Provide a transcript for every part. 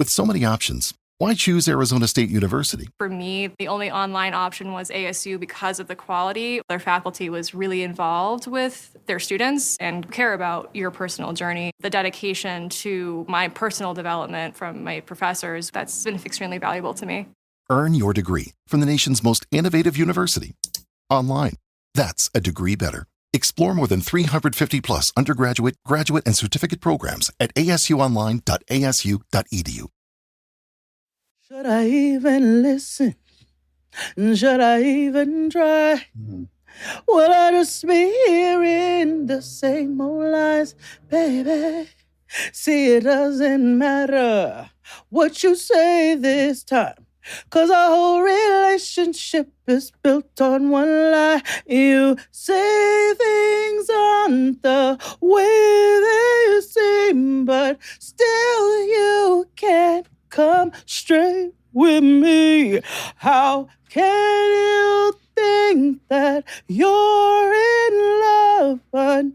With so many options, why choose Arizona State University? For me, the only online option was ASU because of the quality. Their faculty was really involved with their students and care about your personal journey. The dedication to my personal development from my professors, that's been extremely valuable to me. Earn your degree from the nation's most innovative university. Online. That's a degree better. Explore more than 350 plus undergraduate, graduate, and certificate programs at asuonline.asu.edu. Should I even listen? Should I even try? Will I just be hearing the same old lies, baby? See, it doesn't matter what you say this time, 'cause our whole relationship is built on one lie. You say things aren't the way they seem, but still you can't come straight with me. How can you think that you're in love, but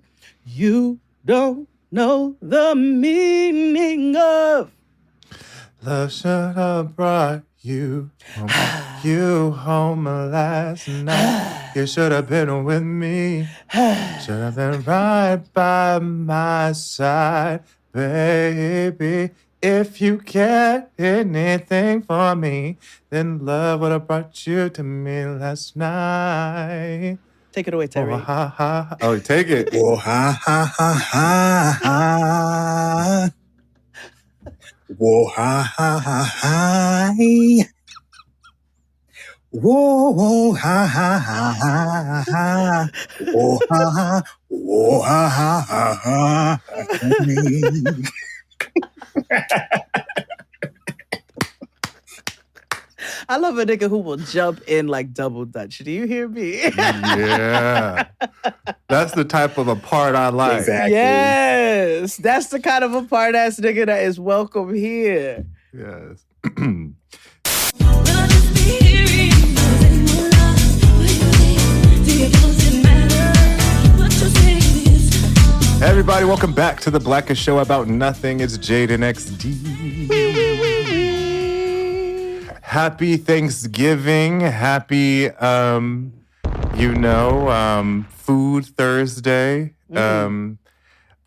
you don't know the meaning of love? Should have brought you home last night. You should have been with me. Should have been right by my side, baby. If you cared anything for me, then love would have brought you to me last night. Take it away, Terry. Oh, ha, ha. Oh, take it. Oh, ha, ha, ha, ha, ha. Whoa, ha, ha, ha, ha. Whoa, ha, ha, ha, ha, ha. Whoa, ha, ha, whoa, ha, ha, ha, ha. I love a nigga who will jump in like double dutch. Do you hear me? Yeah. That's the type of a part I like. Exactly. Yes. That's the kind of a part ass nigga that is welcome here. Yes. Hey everybody, welcome back to the Blackest Show About Nothing. It's Jaden XD. Happy Thanksgiving. Happy, Food Thursday.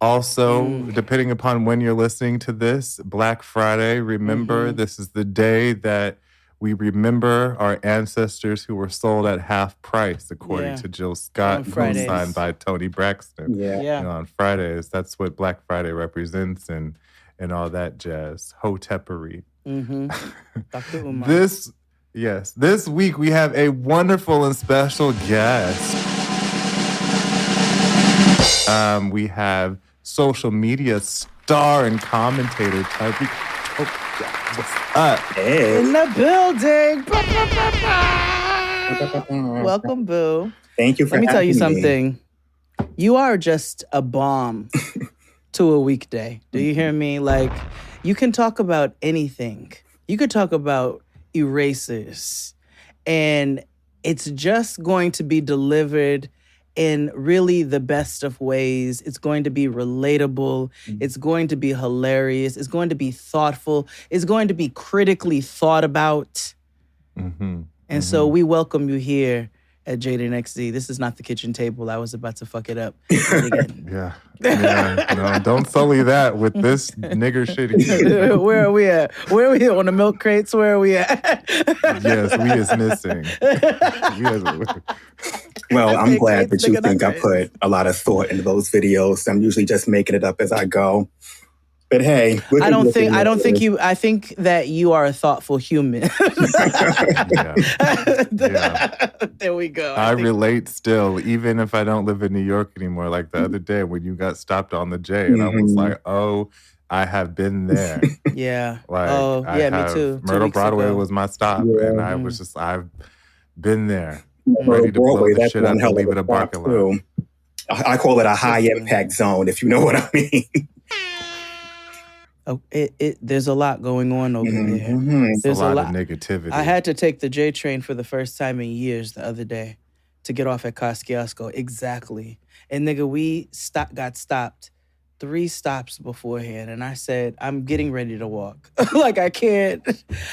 Also, depending upon when you're listening to this, Black Friday. Remember, this is the day that we remember our ancestors who were sold at half price, according to Jill Scott, co-signed by Tony Braxton. Yeah. On Fridays, that's what Black Friday represents and all that jazz. Hotepery. Dr. Umar. This week we have a wonderful and special guest. We have social media star and commentator Tyreak. What's up? Hey. In the building. Welcome, boo. Thank you for Let me tell you having me. something. You are just a bomb to a weekday. Do you hear me? Like, you can talk about anything. You could talk about erasers, and it's just going to be delivered in really the best of ways. It's going to be relatable. It's going to be hilarious. It's going to be thoughtful. It's going to be critically thought about. And so we welcome you here at Jaden XD. This is not the kitchen table. I was about to fuck it up again. Yeah. No, don't sully that with this nigger shit. Where are we at? Where are we at? On the milk crates? Where are we at? Yes, we is missing. Well, I'm glad that you think I put a lot of thought into those videos. I'm usually just making it up as I go. But hey, I think that you are a thoughtful human. There we go. I relate still, even if I don't live in New York anymore. Like the other day when you got stopped on the J, and I was like, oh, I have been there. Yeah. Like, me too. Myrtle Broadway was my stop, and I was just, I've been there. Ready to blow the shit out and leave it a parking lot. I call it a high impact zone, if you know what I mean. Oh, there's a lot going on over there. There's a lot of negativity. I had to take the J train for the first time in years the other day to get off at Kosciuszko. Exactly. And nigga, we got stopped 3 stops beforehand, and I said, I'm getting ready to walk. Like, I can't.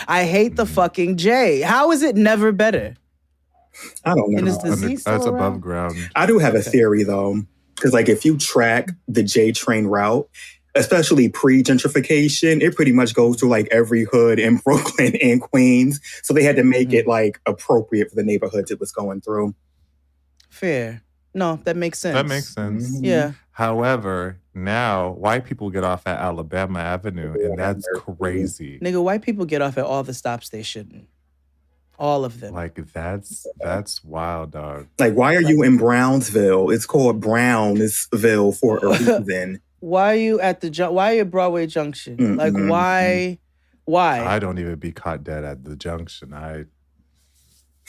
I hate the fucking J. How is it never better? I don't know. And is the Z still That's around? above ground. I do have a theory, though. Because, like, if you track the J train route, especially pre-gentrification, it pretty much goes through, like, every hood in Brooklyn and Queens. So they had to make it, like, appropriate for the neighborhoods it was going through. Fair. No, that makes sense. That makes sense. Yeah. However, now white people get off at Alabama Avenue, and that's crazy. Nigga, white people get off at all the stops they shouldn't. All of them. Like, that's wild, dog. Like, why are you in Brownsville? It's called Brownsville for a reason. Why are you at why are you at Broadway Junction? Like, why? I don't even be caught dead at the junction.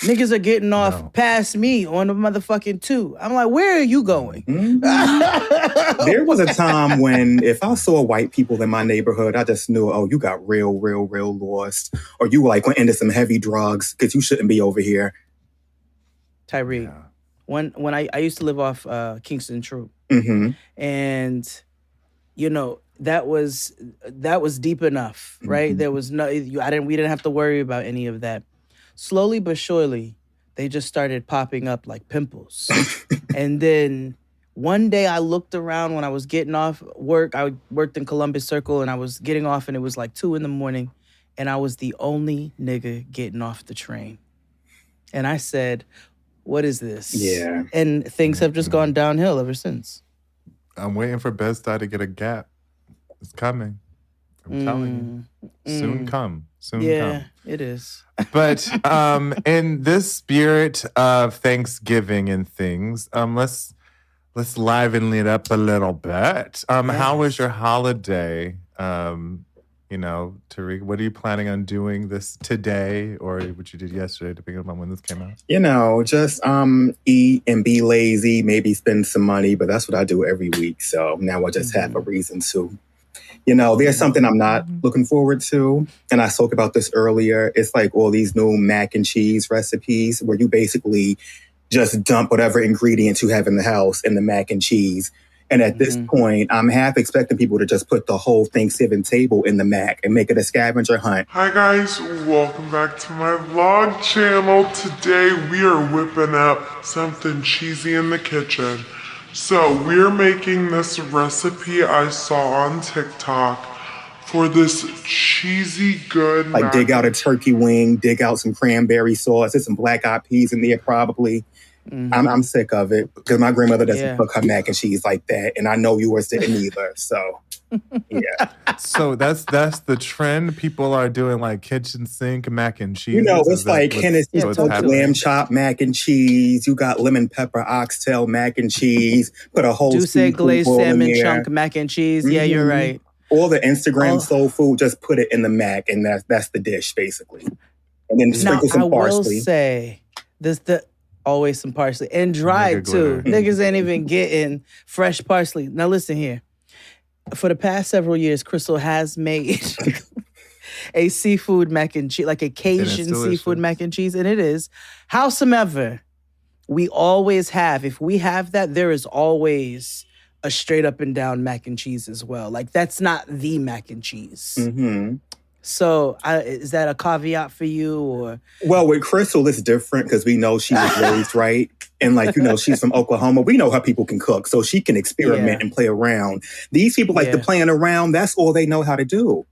Niggas are getting off past me on the motherfucking 2. I'm like, where are you going? There was a time when if I saw white people in my neighborhood, I just knew, oh, you got real lost. Or you like went into some heavy drugs because you shouldn't be over here. Tyreak, when I used to live off Kingston Troop. And, you know, that was deep enough, right? There was we didn't have to worry about any of that. Slowly but surely, they just started popping up like pimples. And then one day I looked around when I was getting off work. I worked in Columbus Circle and I was getting off and it was like 2 a.m. and I was the only nigga getting off the train. And I said, what is this? Yeah. And things have just gone downhill ever since. I'm waiting for Bed-Stuy to get a Gap. It's coming. I'm telling you. Soon come. Yeah, it is. But in this spirit of Thanksgiving and things, let's liven it up a little bit. How was your holiday? Tyreak, what are you planning on doing this today or what you did yesterday, depending on when this came out? Just eat and be lazy, maybe spend some money, but that's what I do every week. So now I just have a reason to. There's something I'm not looking forward to. And I spoke about this earlier. It's like all these new mac and cheese recipes where you basically just dump whatever ingredients you have in the house in the mac and cheese. And at this point, I'm half expecting people to just put the whole Thanksgiving table in the mac and make it a scavenger hunt. Hi guys, welcome back to my vlog channel. Today we are whipping up something cheesy in the kitchen. So we're making this recipe I saw on TikTok for this cheesy good like dig out a turkey wing, dig out some cranberry sauce, there's some black-eyed peas in there probably. I'm sick of it because my grandmother doesn't cook her mac and cheese like that, and I know yours didn't either. So, yeah. So that's the trend. People are doing like kitchen sink mac and cheese. It's like Hennessy lamb chop mac and cheese. You got lemon pepper oxtail mac and cheese. Put a whole Douce glazed salmon chunk mac and cheese. Yeah, you're right. All the Instagram soul food, just put it in the mac, and that's the dish basically. And then sprinkle some parsley. I will say always some parsley. And dried, too. Niggas ain't even getting fresh parsley. Now, listen here. For the past several years, Crystal has made a seafood mac and cheese, like a Cajun seafood mac and cheese, and it is. Howsoever, we always have, if we have that, there is always a straight up and down mac and cheese as well. Like, that's not the mac and cheese. So is that a caveat for you? Or? Well, with Crystal, it's different because we know she was raised right. And she's from Oklahoma. We know how people can cook, so she can experiment and play around. These people like to playing around. That's all they know how to do.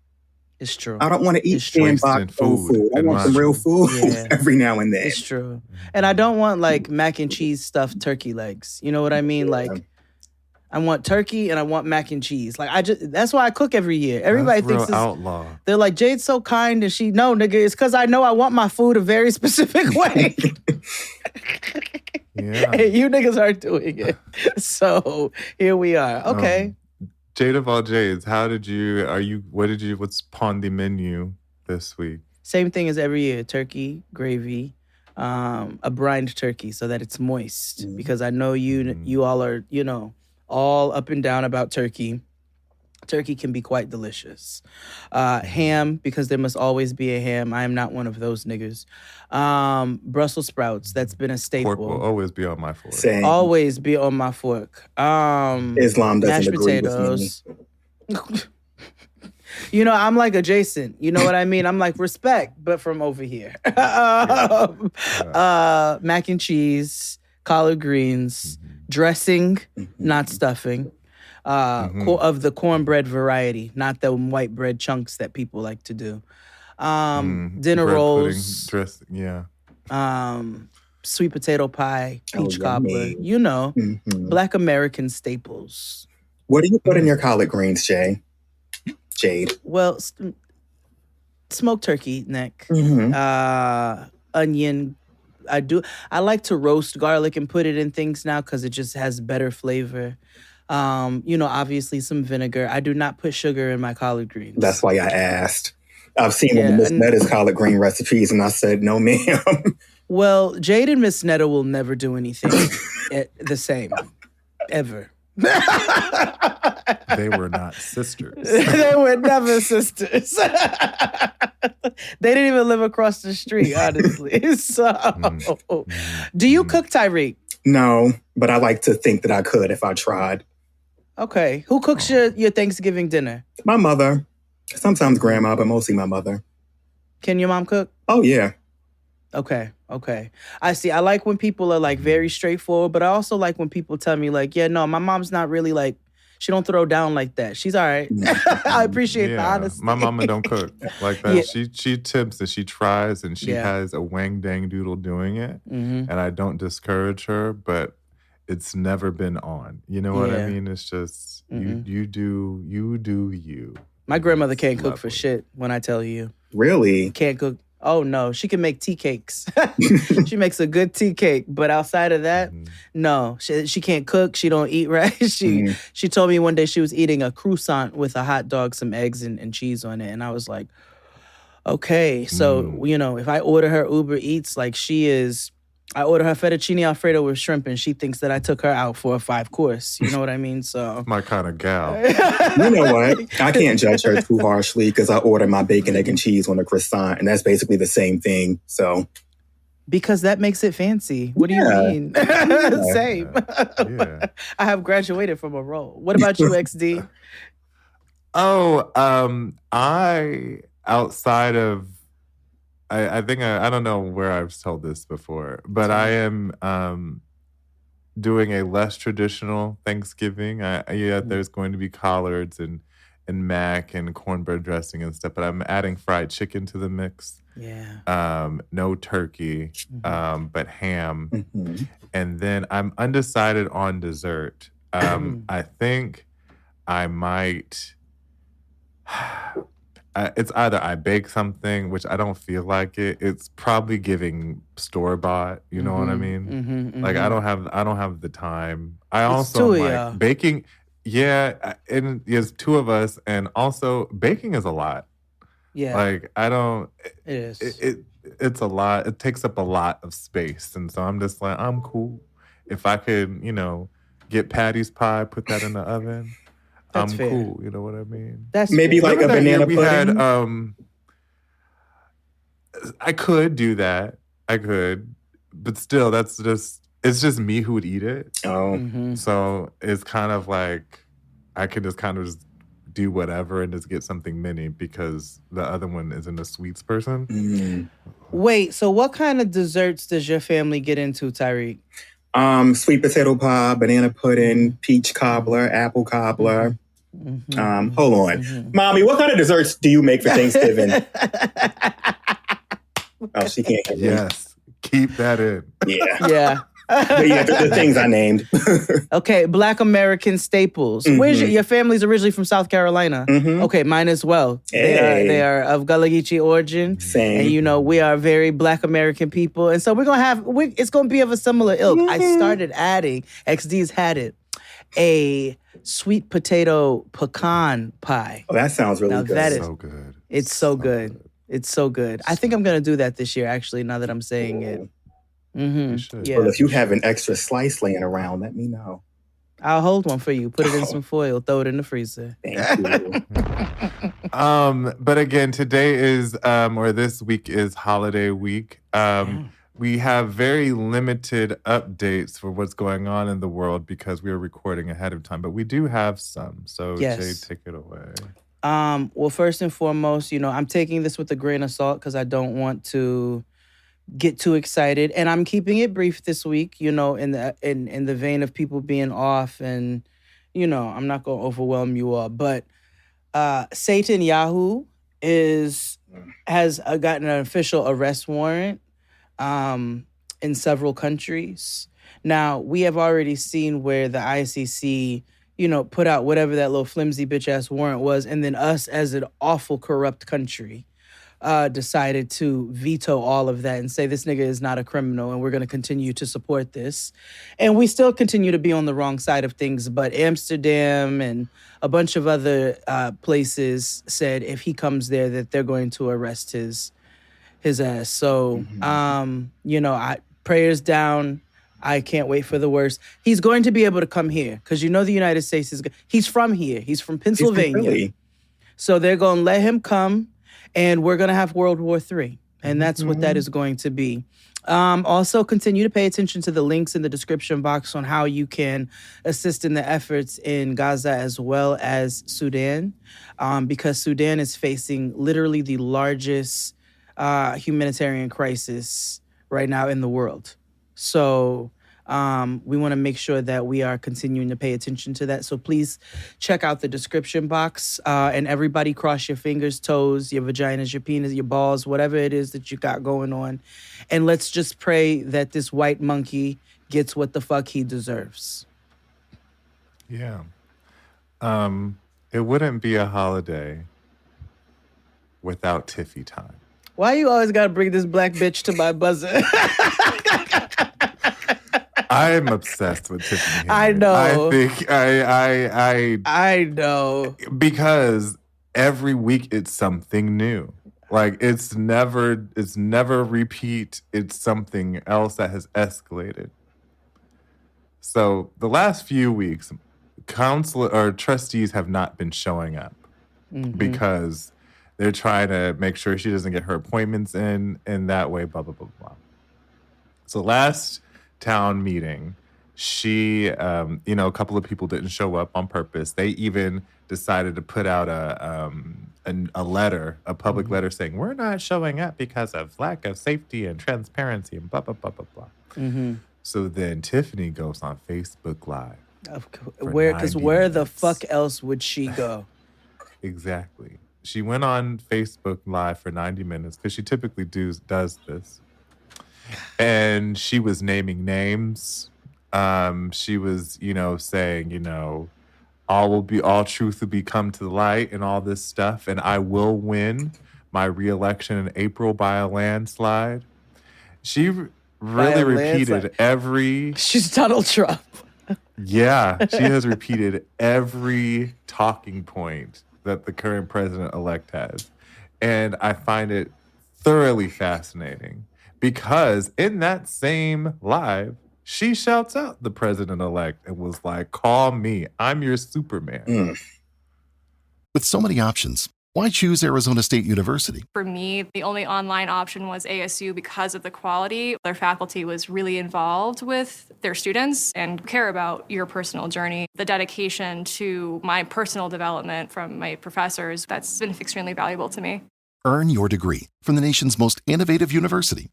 It's true. I don't want to eat stand-box food. I want some real food every now and then. It's true. And I don't want like mac and cheese stuffed turkey legs. You know what I mean? Like, I want turkey and I want mac and cheese. Like that's why I cook every year. Everybody thinks it's outlaw. They're like, Jade's so kind, and nigga, it's because I know I want my food a very specific way. And you niggas aren't doing it. So here we are. Okay. Jade of all Jades, what's on the menu this week? Same thing as every year. Turkey, gravy, a brined turkey so that it's moist. Because I know you all are, all up and down about turkey. Turkey can be quite delicious. Ham, because there must always be a ham. I am not one of those niggas. Brussels sprouts, that's been a staple. Pork will always be on my fork. Same. Always be on my fork. Islam doesn't Mashed agree potatoes. with me. You know, I'm like adjacent. You know what I mean? I'm like respect, but from over here. Mac and cheese, collard greens, dressing, not stuffing. Of the cornbread variety, not the white bread chunks that people like to do. Dinner Bread rolls, pudding, sweet potato pie, peach yummy. cobbler. You know, Black American staples. What do you put in your collard greens, Jade? Well, smoked turkey neck, onion. I like to roast garlic and put it in things now because it just has better flavor. You know, obviously some vinegar. I do not put sugar in my collard greens. That's why I asked. I've seen one of Miss Netta's collard green recipes, and I said, no, ma'am. Well, Jade and Miss Netta will never do anything the same, ever. They were not sisters. They were never sisters. They didn't even live across the street, honestly. So, do you cook, Tyreak? No, but I like to think that I could if I tried. Okay. Who cooks your Thanksgiving dinner? My mother. Sometimes grandma, but mostly my mother. Can your mom cook? Oh, yeah. Okay. I see. I like when people are like very straightforward, but I also like when people tell me like, yeah, no, my mom's not really like, she don't throw down like that. She's all right. I appreciate the honesty. My mama don't cook like that. Yeah. She tips and she tries and she has a wang dang doodle doing it. And I don't discourage her, but it's never been on. You know what I mean? It's just you do you. My grandmother can't cook for shit when I tell you. Really? Can't cook. Oh, no. She can make tea cakes. She makes a good tea cake. But outside of that, no. She can't cook. She don't eat right. She told me one day she was eating a croissant with a hot dog, some eggs, and cheese on it. And I was like, okay. So, you know, if I order her Uber Eats, like I order her fettuccine Alfredo with shrimp, and she thinks that I took her out for a 5-course. You know what I mean? So my kind of gal. You know what? I can't judge her too harshly because I order my bacon, egg, and cheese on a croissant, and that's basically the same thing. So because that makes it fancy. What do you mean? Same. Yeah. I have graduated from a role. What about you, XD? I outside of. I think I don't know where I've told this before, but I am doing a less traditional Thanksgiving. There's going to be collards and mac and cornbread dressing and stuff, but I'm adding fried chicken to the mix. Yeah. No turkey, but ham. And then I'm undecided on dessert. I think I might... it's either I bake something, which I don't feel like it. It's probably giving store-bought. You know what I mean? Like I don't have the time. I also like baking. Yeah, and there's two of us, and also baking is a lot. Yeah, like I don't. It is. It's a lot. It takes up a lot of space, and so I'm just like I'm cool if I could, get Patty's pie, put that in the oven. That's fair. Cool, you know what I mean? That's maybe fair. like a banana pudding. I could do that. I could, but still, it's just me who would eat it. Oh, so it's kind of like I could just kind of just do whatever and just get something mini because the other one isn't a sweets person. Wait, so what kind of desserts does your family get into, Tyreak? Sweet potato pie, banana pudding, peach cobbler, apple cobbler. Hold on. Mommy, what kind of desserts do you make for Thanksgiving? Oh, she can't hear me. Yes. Keep that in. Yeah. Yeah. But yeah, the things I named. Okay, Black American staples. Where's your family's originally from South Carolina? Okay, mine as well. Hey. They are of Gullah Geechee origin. Same. And we are very Black American people. And so it's gonna be of a similar ilk. I started adding, XD's had it, a sweet potato pecan pie. Oh, that sounds really good. That is so good. It's so good. It's so good. I think I'm gonna do that this year, actually, now that I'm saying it. You should. Yeah. Well, if you have an extra slice laying around, let me know. I'll hold one for you. Put it in some foil. Throw it in the freezer. Thank you. But again, today is, or this week is holiday week. We have very limited updates for what's going on in the world because we are recording ahead of time, but we do have some. So Yes. Jay, take it away. Well, first and foremost, I'm taking this with a grain of salt because I don't want to get too excited, and I'm keeping it brief this week. In the vein of people being off, and I'm not gonna overwhelm you all, but Satan Yahoo has gotten an official arrest warrant in several countries. Now, we have already seen where the ICC, put out whatever that little flimsy bitch-ass warrant was, and then us as an awful corrupt country decided to veto all of that and say this nigga is not a criminal and we're going to continue to support this. And we still continue to be on the wrong side of things, but Amsterdam and a bunch of other places said if he comes there that they're going to arrest his ass. So, prayers down. I can't wait for the worst. He's going to be able to come here because the United States he's from here. He's from Pennsylvania. So they're going to let him come and we're going to have World War III. And that's what that is going to be. Also, continue to pay attention to the links in the description box on how you can assist in the efforts in Gaza as well as Sudan, because Sudan is facing literally the largest humanitarian crisis right now in the world. So we want to make sure that we are continuing to pay attention to that. So please check out the description box, and everybody cross your fingers, toes, your vaginas, your penis, your balls, whatever it is that you got going on. And let's just pray that this white monkey gets what the fuck he deserves. Yeah. It wouldn't be a holiday without Tiffy time. Why you always got to bring this black bitch to my buzzer? I'm obsessed with Tiffany. I know. I think I know. Because every week it's something new. Like it's never repeat. It's something else that has escalated. So the last few weeks, trustees have not been showing up because they're trying to make sure she doesn't get her appointments in that way, blah, blah, blah, blah. So last town meeting, she, a couple of people didn't show up on purpose. They even decided to put out a letter, a public letter saying, we're not showing up because of lack of safety and transparency and blah, blah, blah, blah, blah. So then Tiffany goes on Facebook Live. Because where the fuck else would she go? Exactly. She went on Facebook Live for 90 minutes because she typically does this. And she was naming names. She was, saying, all truth will be come to the light and all this stuff. And I will win my re-election in April by a landslide. She really repeated She's Donald Trump. Yeah, she has repeated every talking point that the current president-elect has. And I find it thoroughly fascinating because in that same live, she shouts out the president-elect and was like, call me, I'm your Superman. With so many options, why choose Arizona State University? For me, the only online option was ASU because of the quality. Their faculty was really involved with their students and care about your personal journey. The dedication to my personal development from my professors, that's been extremely valuable to me. Earn your degree from the nation's most innovative university.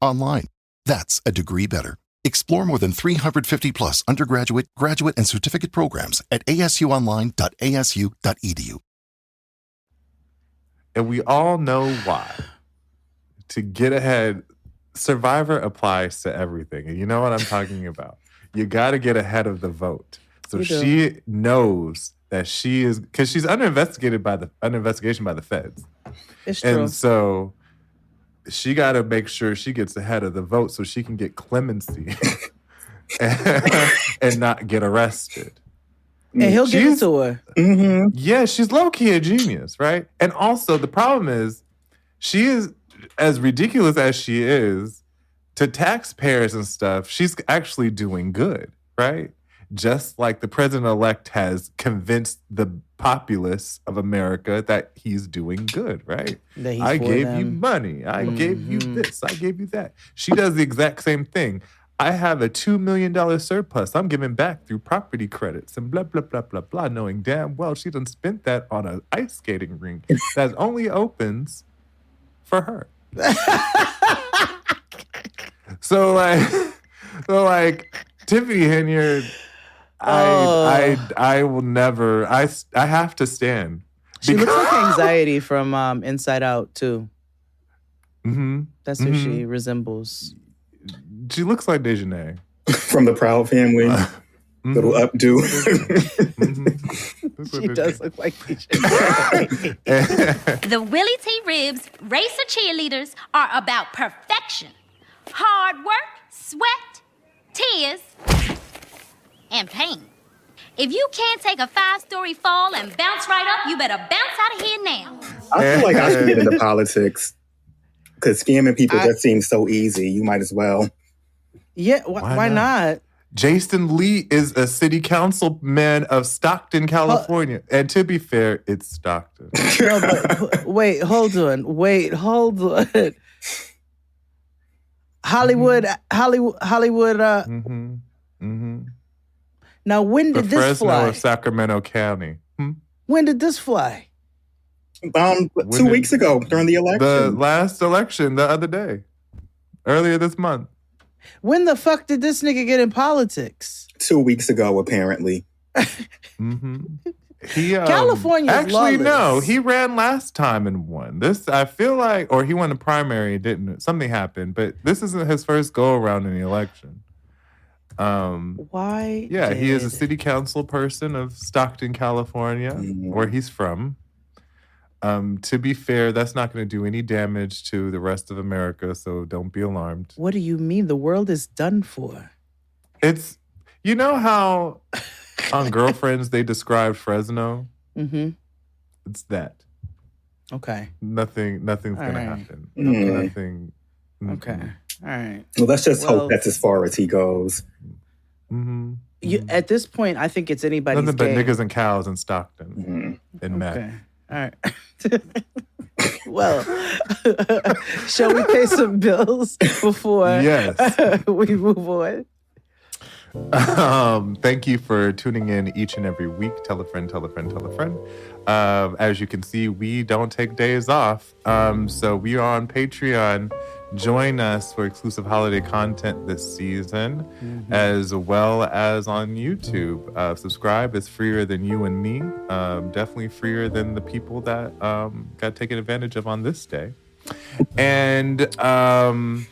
Online. That's a degree better. Explore more than 350 plus undergraduate, graduate, and certificate programs at asuonline.asu.edu. And we all know why. To get ahead, Survivor applies to everything. And you know what I'm talking about. You got to get ahead of the vote. So she knows that she is, because she's under investigation by the feds. It's true. And so she got to make sure she gets ahead of the vote so she can get clemency and not get arrested. And he'll give it to her. Yeah, she's low-key a genius, right? And also, the problem is, she is, as ridiculous as she is, to taxpayers and stuff, she's actually doing good, right? just like the president-elect has convinced the populace of America that he's doing good, right? I gave you money. I gave you this. I gave you that. She does the exact same thing. I have a $2 million surplus I'm giving back through property credits and blah, blah, blah, blah, blah, knowing damn well she done spent that on an ice skating rink that only opens for her. So like Tiffany Henyard, I will never. I have to stand. She looks like Anxiety from Inside Out too. Mm-hmm. That's who she resembles. She looks like Dejanay from the Proud Family. Little updo. She does look like Dejanay. The Willie T. Ribs racer cheerleaders are about perfection, hard work, sweat, tears, and pain. If you can't take a 5-story fall and bounce right up, you better bounce out of here now. I feel like I should get into politics because scamming people just seems so easy. You might as well. Yeah, why not? Jason Lee is a city councilman of Stockton, California. And to be fair, it's Stockton. No, but wait, hold on. Hollywood. Now, when did this Fresno fly? of Sacramento County. When did this fly? 2 weeks ago during the election. The last election, the other day. Earlier this month. When the fuck did this nigga get in politics? 2 weeks ago, apparently. He California's actually lawless. no, he ran last time and won. This I feel like, or he won the primary, didn't. Something happened, but this isn't his first go around in the election. Why? Yeah, he is a city council person of Stockton, California, where he's from. To be fair, that's not going to do any damage to the rest of America, so don't be alarmed. What do you mean? The world is done for. It's, you know how on Girlfriends they described Fresno? Mm-hmm. It's that. Okay. Nothing's going to happen. Nothing. Okay. All right. Well, let's just hope that's as far as he goes. At this point, I think it's anybody's Nothing but game. niggas and cows in Stockton and Matt. Okay. All right. Well, shall we pay some bills before we move on? Thank you for tuning in each and every week. Tell a friend, tell a friend, tell a friend. As you can see, we don't take days off. So we are on Patreon. Join us for exclusive holiday content this season, as well as on YouTube. Subscribe. It's freer than you and me. Definitely freer than the people that got taken advantage of on this day. And, and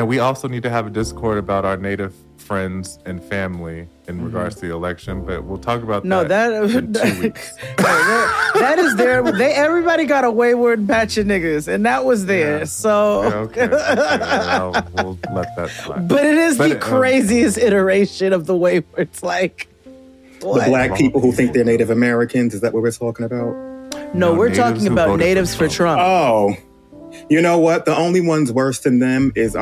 we also need to have a Discord about our Native friends and family in regards to the election, but we'll talk about that in 2 weeks. That is there. Everybody got a wayward batch of niggas, and that was there. So okay. We'll let that slide. But it is the craziest iteration of the waywards. Like what? The black people who think they're Native Americans. Is that what we're talking about? No, we're talking about natives for Trump. Oh. You know what? The only ones worse than them is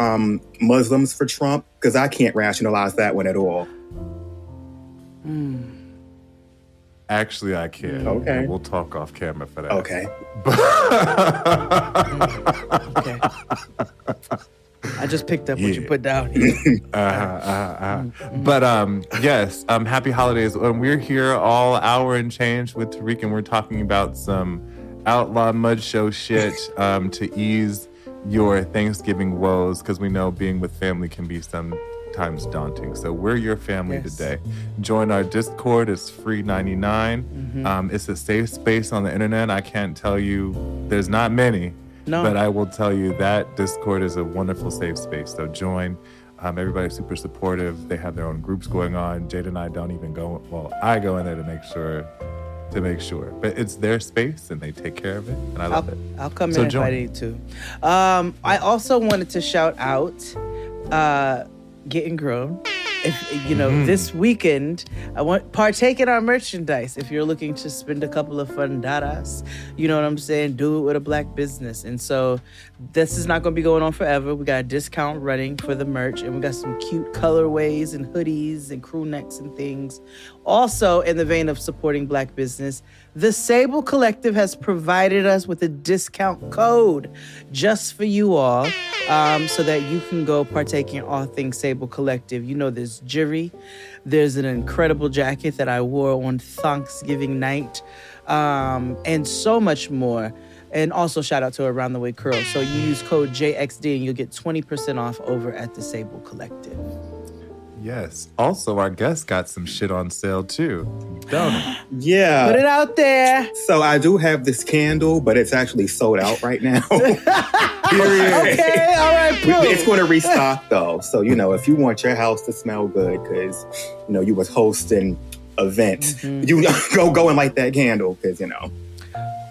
Muslims for Trump, because I can't rationalize that one at all. Actually, I can. Okay. We'll talk off camera for that. Okay. Okay. I just picked up what you put down here. But yes, happy holidays. We're here all hour and change with Tyreak, and we're talking about some outlaw mud show shit to ease your Thanksgiving woes, because we know being with family can be sometimes daunting. So we're your family today. Join our Discord. It's free $99. It's a safe space on the internet. I can't tell you, there's not many, but I will tell you that Discord is a wonderful safe space. So join. Everybody's super supportive. They have their own groups going on. Jade and I don't even go. Well, I go in there to make sure. But it's their space and they take care of it, and I love it. I'll come in if I need to. I also wanted to shout out Getting Grown. if this weekend, I want partake in our merchandise. If you're looking to spend a couple of fundadas, you know what I'm saying? Do it with a Black business. And so this is not going to be going on forever. We got a discount running for the merch, and we got some cute colorways and hoodies and crew necks and things. Also, in the vein of supporting Black business, the Sable Collective has provided us with a discount code just for you all, so that you can go partake in all things Sable Collective. You know, there's jewelry. There's an incredible jacket that I wore on Thanksgiving night, and so much more. And also shout out to Around the Way Curl. So you use code JXD and you'll get 20% off over at the Sable Collective. Yes. Also, our guest got some shit on sale too. Don't it? Yeah. Put it out there. So I do have this candle, but it's actually sold out right now. Okay, all right, bro. It's going to restock though. So, if you want your house to smell good, because, you was hosting events, you go and light that candle because,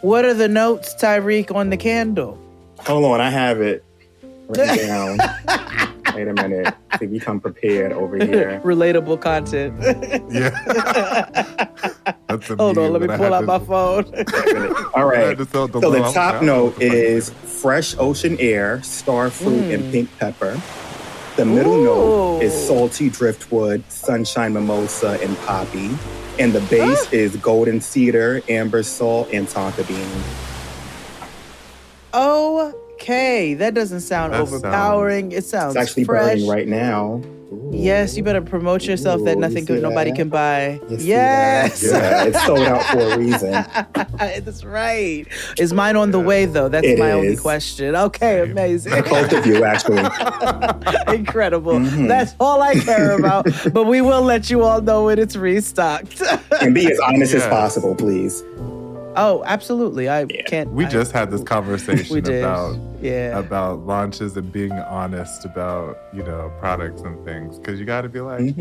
What are the notes, Tyreak, on the candle? Hold on, I have it written down. Wait a minute. I think we come prepared over here. Relatable content. Yeah. Hold on, let me pull out my phone. All right. So the top note is fresh ocean air, star fruit, and pink pepper. The middle note is salty driftwood, sunshine mimosa, and poppy. And the base is golden cedar, amber salt, and tonka bean. Okay, that doesn't sound overpowering. It sounds It's actually fresh. burning right now. Ooh. Yes, you better promote yourself that nobody can buy. Yes. Yeah, it's sold out for a reason. That's right. Is mine on the way, though? That's my only question. Okay, amazing. Both of you, actually. Incredible. That's all I care about. But we will let you all know when it's restocked. And be as honest as possible, please. Oh, absolutely. I can't. We just had this conversation about launches and being honest about, products and things. Because you got to be like,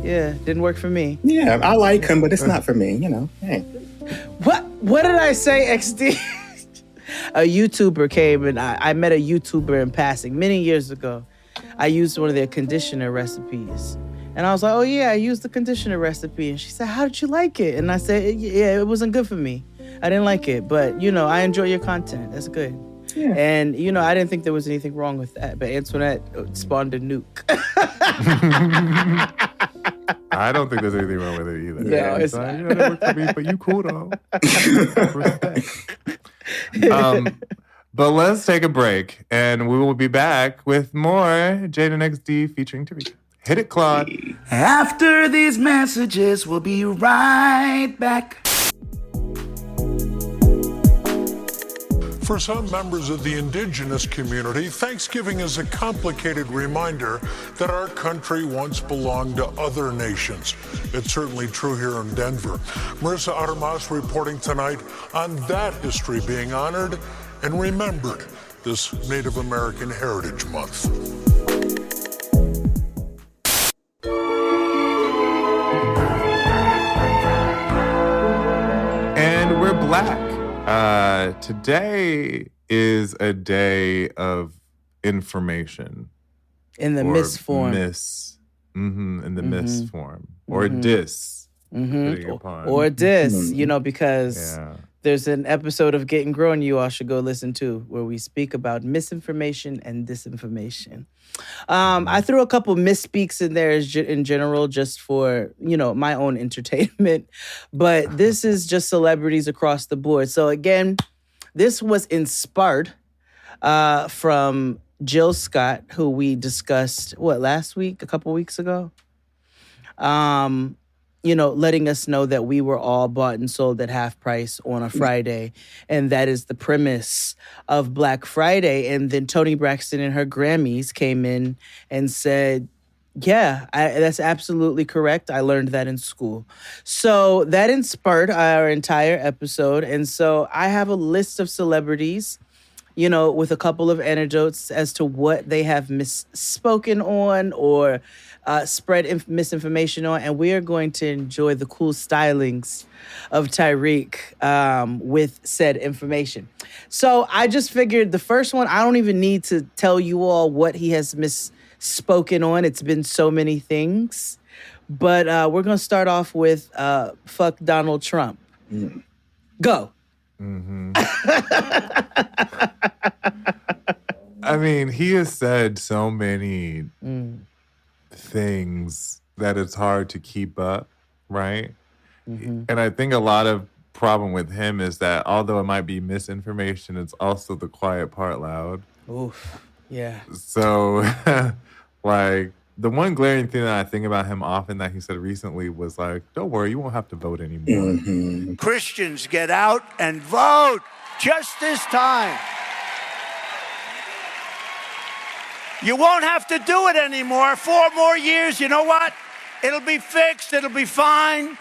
Yeah, didn't work for me. Yeah, I like him, but it's not for me, Hey. What did I say, XD? A YouTuber came and I met a YouTuber in passing many years ago. I used one of their conditioner recipes. And I was like, oh, yeah, I used the conditioner recipe. And she said, how did you like it? And I said, yeah, it wasn't good for me. I didn't like it. But, I enjoy your content. That's good. Yeah. And, I didn't think there was anything wrong with that. But Antoinette spawned a nuke. I don't think there's anything wrong with it either. No, it's not. That worked for me, but you cool, though. Respect. But let's take a break. And we will be back with more Jaden XD featuring Tyreak. Hit it, Claude. After these messages, we'll be right back. For some members of the indigenous community, Thanksgiving is a complicated reminder that our country once belonged to other nations. It's certainly true here in Denver. Marissa Armas reporting tonight on that history being honored and remembered this Native American Heritage Month. And we're Black. Today is a day of information. In the miss form. In the miss form. Or dis. Or dis, because there's an episode of Getting Grown you all should go listen to where we speak about misinformation and disinformation. I threw a couple misspeaks in there in general just for, my own entertainment. But this is just celebrities across the board. So again, this was inspired from Jill Scott, who we discussed, last week, a couple weeks ago? Letting us know that we were all bought and sold at half price on a Friday. And that is the premise of Black Friday. And then Toni Braxton and her Grammys came in and said, yeah, that's absolutely correct. I learned that in school. So that inspired our entire episode. And so I have a list of celebrities, with a couple of anecdotes as to what they have misspoken on or spread misinformation on. And we are going to enjoy the cool stylings of Tyreak with said information. So I just figured the first one, I don't even need to tell you all what he has spoken on. It's been so many things. But we're going to start off with fuck Donald Trump. Go. Mm-hmm. I mean, he has said so many things that it's hard to keep up, right? Mm-hmm. And I think a lot of problem with him is that although it might be misinformation, it's also the quiet part loud. Oof. Yeah. So, like, the one glaring thing that I think about him often that he said recently was like, don't worry, you won't have to vote anymore. Mm-hmm. Christians, get out and vote just this time. You won't have to do it anymore. 4 more years, you know what? It'll be fixed. It'll be fine.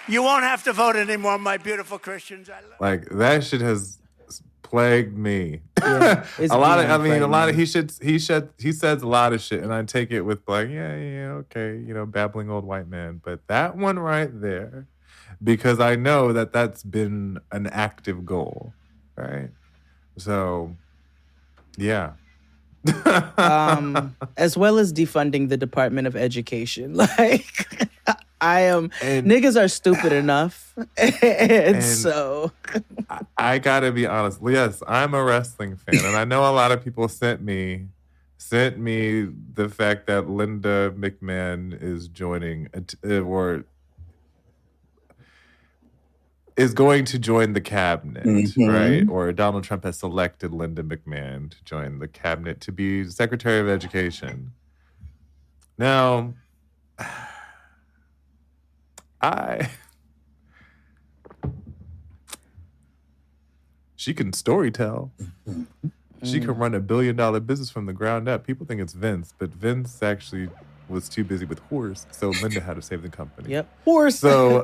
You won't have to vote anymore, my beautiful Christians. Like, that shit has plagued me. Yeah, he says a lot of shit, and I take it with like, yeah, okay, babbling old white man. But that one right there, because I know that that's been an active goal, right? So, yeah. As well as defunding the Department of Education. Like, niggas are stupid enough. and so I gotta be honest. Yes, I'm a wrestling fan, and I know a lot of people sent me the fact that Linda McMahon is joining or is going to join the cabinet, right? Or Donald Trump has selected Linda McMahon to join the cabinet to be Secretary of Education. Now, she can storytell. She can run $1 billion business from the ground up. People think it's Vince, but Vince actually was too busy with horse, so Linda had to save the company. Yep, horse. So,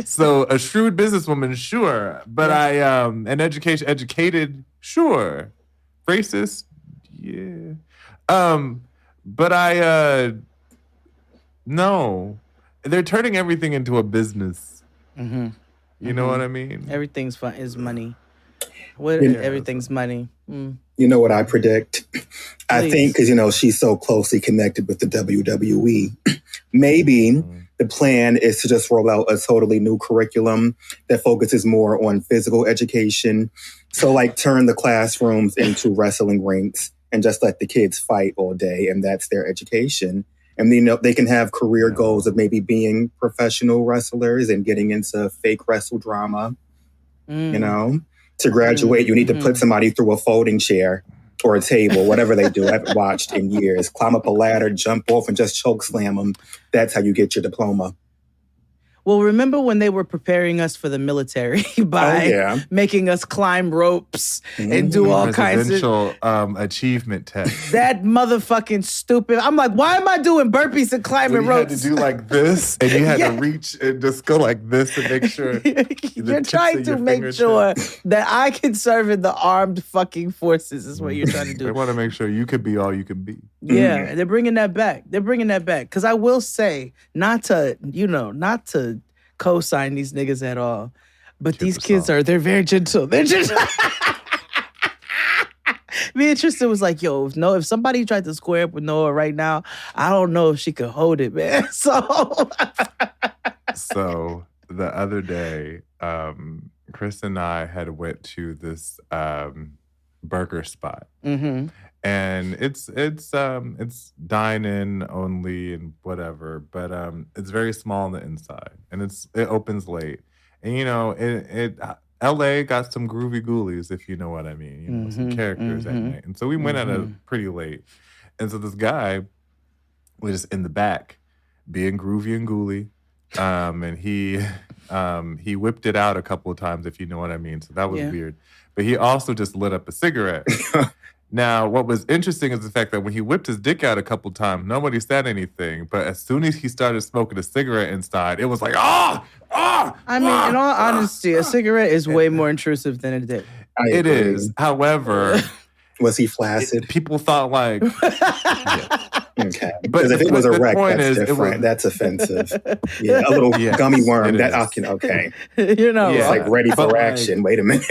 so a shrewd businesswoman, sure, but an educated, sure, racist, yeah, but no, they're turning everything into a business. Mm-hmm. You know what I mean? Everything's fun is money. Everything's money. Mm. You know what I predict? I think because, she's so closely connected with the WWE. Maybe the plan is to just roll out a totally new curriculum that focuses more on physical education. So like turn the classrooms into wrestling rinks and just let the kids fight all day. And that's their education. And they can have career goals of maybe being professional wrestlers and getting into fake wrestle drama, To graduate, you need to put somebody through a folding chair or a table, whatever they do. I haven't watched in years. Climb up a ladder, jump off, and just choke slam them. That's how you get your diploma. Well, remember when they were preparing us for the military by making us climb ropes and do all kinds of achievement tests? That motherfucking stupid. I'm like, why am I doing burpees and climbing ropes? You had to do like this, and you had to reach and just go like this to make sure. You're trying to make sure that I can serve in the armed fucking forces is what you're trying to do. They want to make sure you could be all you can be. Yeah, they're bringing that back. Because I will say, not to co-sign these niggas at all, but these kids they're very gentle. They're gentle. Me and Tristan was like, if somebody tried to square up with Noah right now, I don't know if she could hold it, man. So the other day, Chris and I had went to this burger spot. Mm-hmm. And it's dine-in only and whatever, but it's very small on the inside, and it opens late. And LA got some groovy ghoulies, if you know what I mean. Some characters at night, and so we went at a pretty late, and so this guy was in the back, being groovy and ghouly, and he whipped it out a couple of times, if you know what I mean. So that was weird, but he also just lit up a cigarette. Now, what was interesting is the fact that when he whipped his dick out a couple times, nobody said anything. But as soon as he started smoking a cigarette inside, it was like, I mean, in all honesty, a cigarette is way more intrusive than a dick. It is. However, Was he flaccid? People thought like... Okay. Because if it was erect, that's different. That's offensive. Yeah, a little gummy worm. Okay. You know. It's like ready for action. Wait a minute.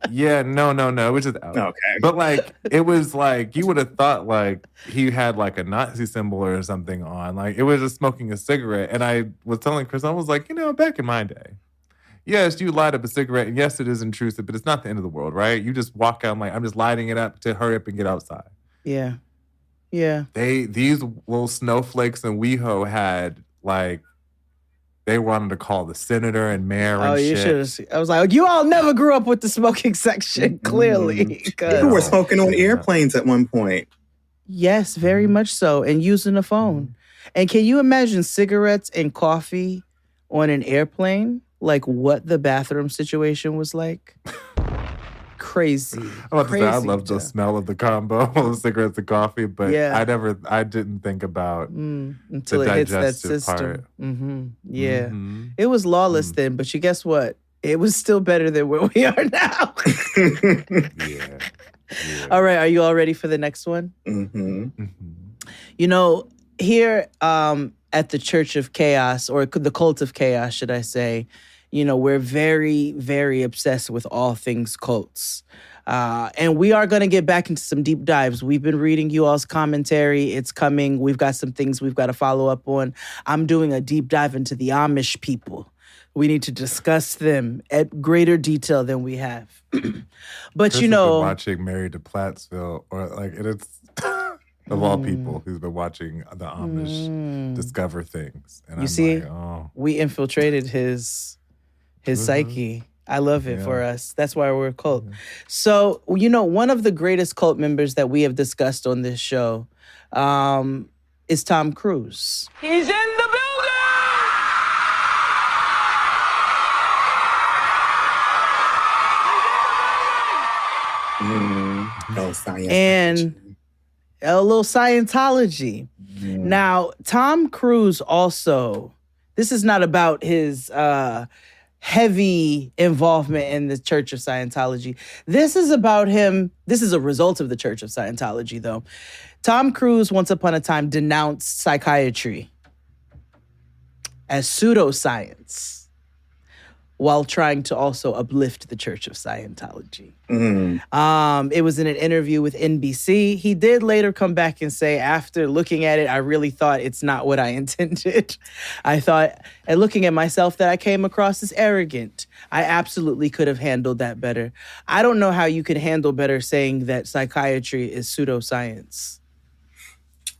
No. It was just out. Okay. But like, it was like, you would have thought like he had like a Nazi symbol or something on. Like, it was just smoking a cigarette. And I was telling Chris, I was like, back in my day, yes, you light up a cigarette, and yes, it is intrusive, but it's not the end of the world, right? You just walk out, I'm just lighting it up to hurry up and get outside. Yeah. Yeah. These little snowflakes in WeHo had, like, they wanted to call the senator and mayor and shit. You should have. I was like, you all never grew up with the smoking section, clearly. People were smoking on airplanes at one point. Yes, very much so, and using a phone. And can you imagine cigarettes and coffee on an airplane? Like what the bathroom situation was like? Crazy. I love the smell of the combo of cigarettes and coffee, but I didn't think about until the it hits that digestive system. part. Yeah. It was lawless then, but you guess what? It was still better than where we are now. Yeah. All right, are you all ready for the next one? You know, here at the Church of Chaos, or the Cult of Chaos, should I say, we're very, very obsessed with all things cults. And we are going to get back into some deep dives. We've been reading you all's commentary. It's coming. We've got some things we've got to follow up on. I'm doing a deep dive into the Amish people. We need to discuss them at greater detail than we have. But Chris has been watching Married to Plattsville, or like it's of all people who's been watching the Amish discover things. And you see, we infiltrated his psyche. I love it for us. That's why we're a cult. So, one of the greatest cult members that we have discussed on this show is Tom Cruise. He's in the building! And a little Scientology. Now, Tom Cruise also, this is not about his heavy involvement in the Church of Scientology. This is about him. This is a result of the Church of Scientology, though. Tom Cruise, once upon a time, denounced psychiatry as pseudoscience while trying to also uplift the Church of Scientology. It was in an interview with NBC. He did later come back and say, after looking at it, I really thought it's not what I intended. I thought, and looking at myself, that I came across as arrogant. I absolutely could have handled that better. I don't know how you could handle better saying that psychiatry is pseudoscience.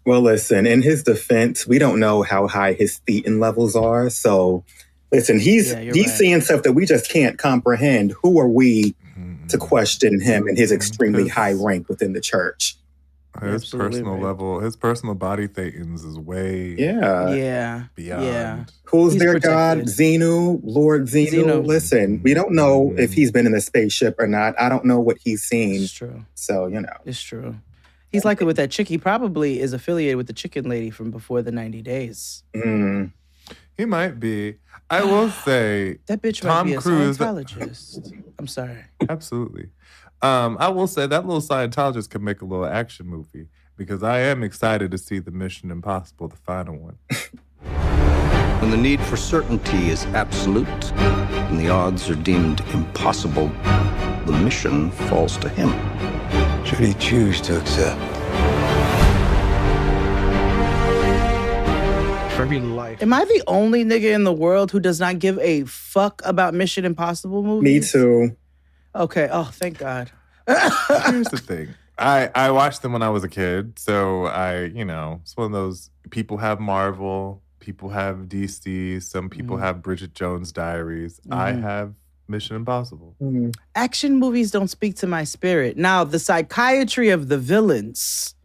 Well, listen, in his defense, we don't know how high his thetan levels are, so... Listen, he's seeing stuff that we just can't comprehend. Who are we to question him and his extremely high rank within the church? His personal level, his personal body thetans is way beyond. Yeah. Who's their god? Xenu, Lord Xenu. Listen, we don't know if he's been in a spaceship or not. I don't know what he's seen. It's true. So, It's true. He's likely with that chick. He probably is affiliated with the chicken lady from before the 90 days. He might be. I will say that bitch Tom might be a Cruise, Scientologist. I'm sorry. Absolutely. I will say that little Scientologist could make a little action movie, because I am excited to see the Mission Impossible, the final one. When the need for certainty is absolute and the odds are deemed impossible, the mission falls to him. Should he choose to accept? Every life. Am I the only nigga in the world who does not give a fuck about Mission Impossible movies? Me too. Okay. Oh, thank God. Here's the thing. I watched them when I was a kid, so it's one of those, people have Marvel, people have DC, some people have Bridget Jones' Diaries. I have Mission Impossible. Action movies don't speak to my spirit. Now, the psychiatry of the villains,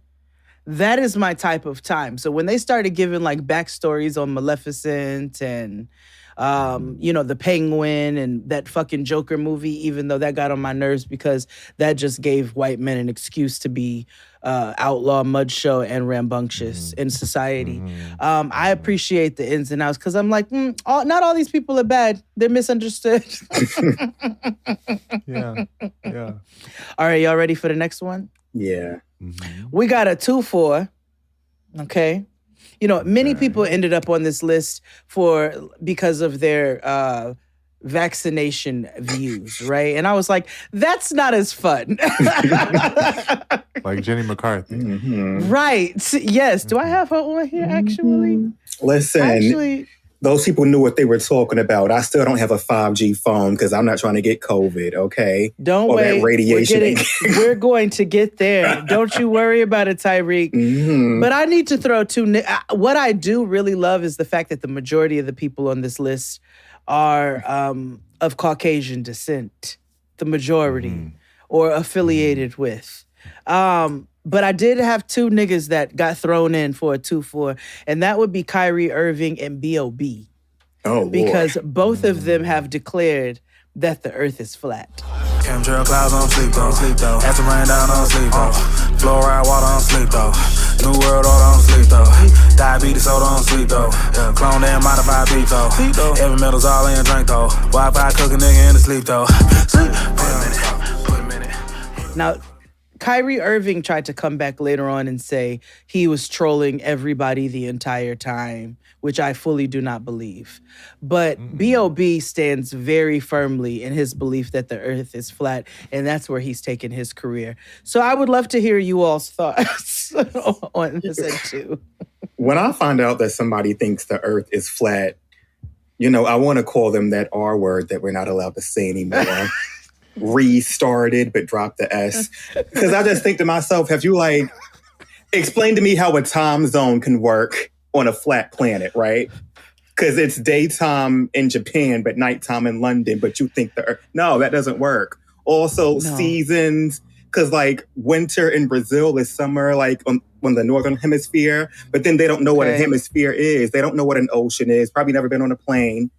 that is my type of time. So when they started giving like backstories on Maleficent and the Penguin and that fucking Joker movie, even though that got on my nerves because that just gave white men an excuse to be outlaw, mud show, and rambunctious in society. I appreciate the ins and outs because I'm like, not all these people are bad. They're misunderstood. Yeah. All right, y'all ready for the next one? Yeah. We got a 2-4. Okay. Many people ended up on this list because of their vaccination views, right? And I was like, that's not as fun. Like Jenny McCarthy. Right. Yes. Do I have her on here, actually? Listen, those people knew what they were talking about. I still don't have a 5G phone because I'm not trying to get COVID, okay? Don't wait. That radiation. We're going to get there. Don't you worry about it, Tyreak. But I need to throw what I do really love is the fact that the majority of the people on this list are of Caucasian descent. The majority. Or affiliated with. But I did have 2 niggas that got thrown in for a 2-4, and that would be Kyree Irving and B.O.B. Oh, because both of them have declared that the earth is flat. Chemtrail clouds on sleep though. Acid rain down on sleep though. Fluoride water on sleep though. New world order on sleep though. Diabetes soda on sleep though. Clone and modified beef though. Heavy metals all in drink though. Wi-Fi cooking nigga in the sleep though. Sleep. Put a minute. Now, Kyree Irving tried to come back later on and say he was trolling everybody the entire time, which I fully do not believe. But B.O.B. stands very firmly in his belief that the earth is flat, and that's where he's taken his career. So I would love to hear you all's thoughts on this too. When I find out that somebody thinks the earth is flat, I want to call them that R word that we're not allowed to say anymore. Restarted, but dropped the S. Because I just think to myself, have you explain to me how a time zone can work on a flat planet, right? Because it's daytime in Japan, but nighttime in London, but you think the earth... No, that doesn't work. Also, seasons, because winter in Brazil is summer, on the northern hemisphere, but then they don't know what a hemisphere is. They don't know what an ocean is. Probably never been on a plane.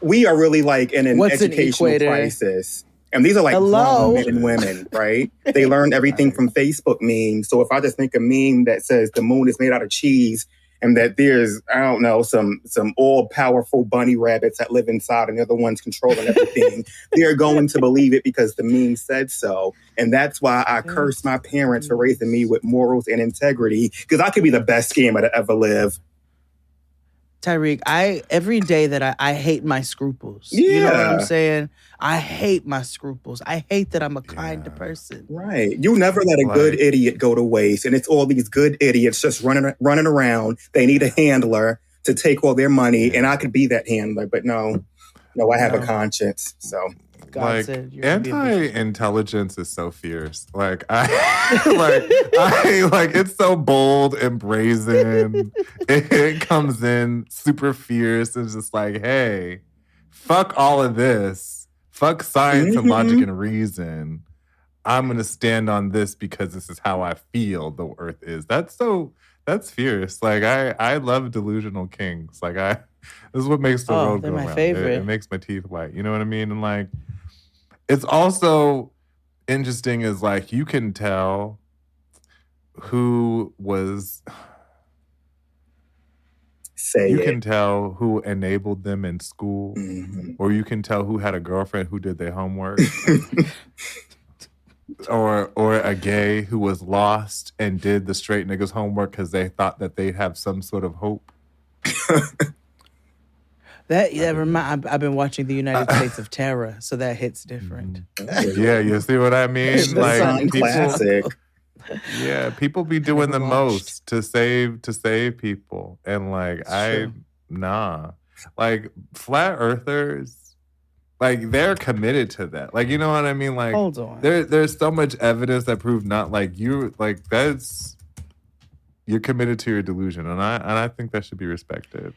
We are really in an educational crisis. And these are grown men and women, right? They learned everything from Facebook memes. So if I just make a meme that says the moon is made out of cheese and that there's, I don't know, some all-powerful bunny rabbits that live inside and they're the ones controlling everything, they're going to believe it because the meme said so. And that's why I curse my parents for raising me with morals and integrity, because I could be the best scammer to ever live. Tyreak, every day that I hate my scruples. Yeah. You know what I'm saying? I hate my scruples. I hate that I'm a kind person. Right. You never let a good idiot go to waste. And it's all these good idiots just running around. They need a handler to take all their money. And I could be that handler. But no, I have a conscience. So. Anti-intelligence is so fierce. It's so bold and brazen. It comes in super fierce and just hey, fuck all of this. Fuck science and logic and reason. I'm going to stand on this because this is how I feel the earth is. That's fierce. I love delusional kings. This is what makes the world go round. It makes my teeth white. You know what I mean? And it's also interesting is you can tell who was... can tell who enabled them in school, or you can tell who had a girlfriend who did their homework, or a gay who was lost and did the straight niggas' homework because they thought that they'd have some sort of hope. I've been watching the United States of Terror, so that hits different. Yeah, you see what I mean? Classic. Yeah, people be doing the most to save people, and flat earthers, they're committed to that. You know what I mean? Hold on. There's so much evidence that proves not you're committed to your delusion, and I think that should be respected.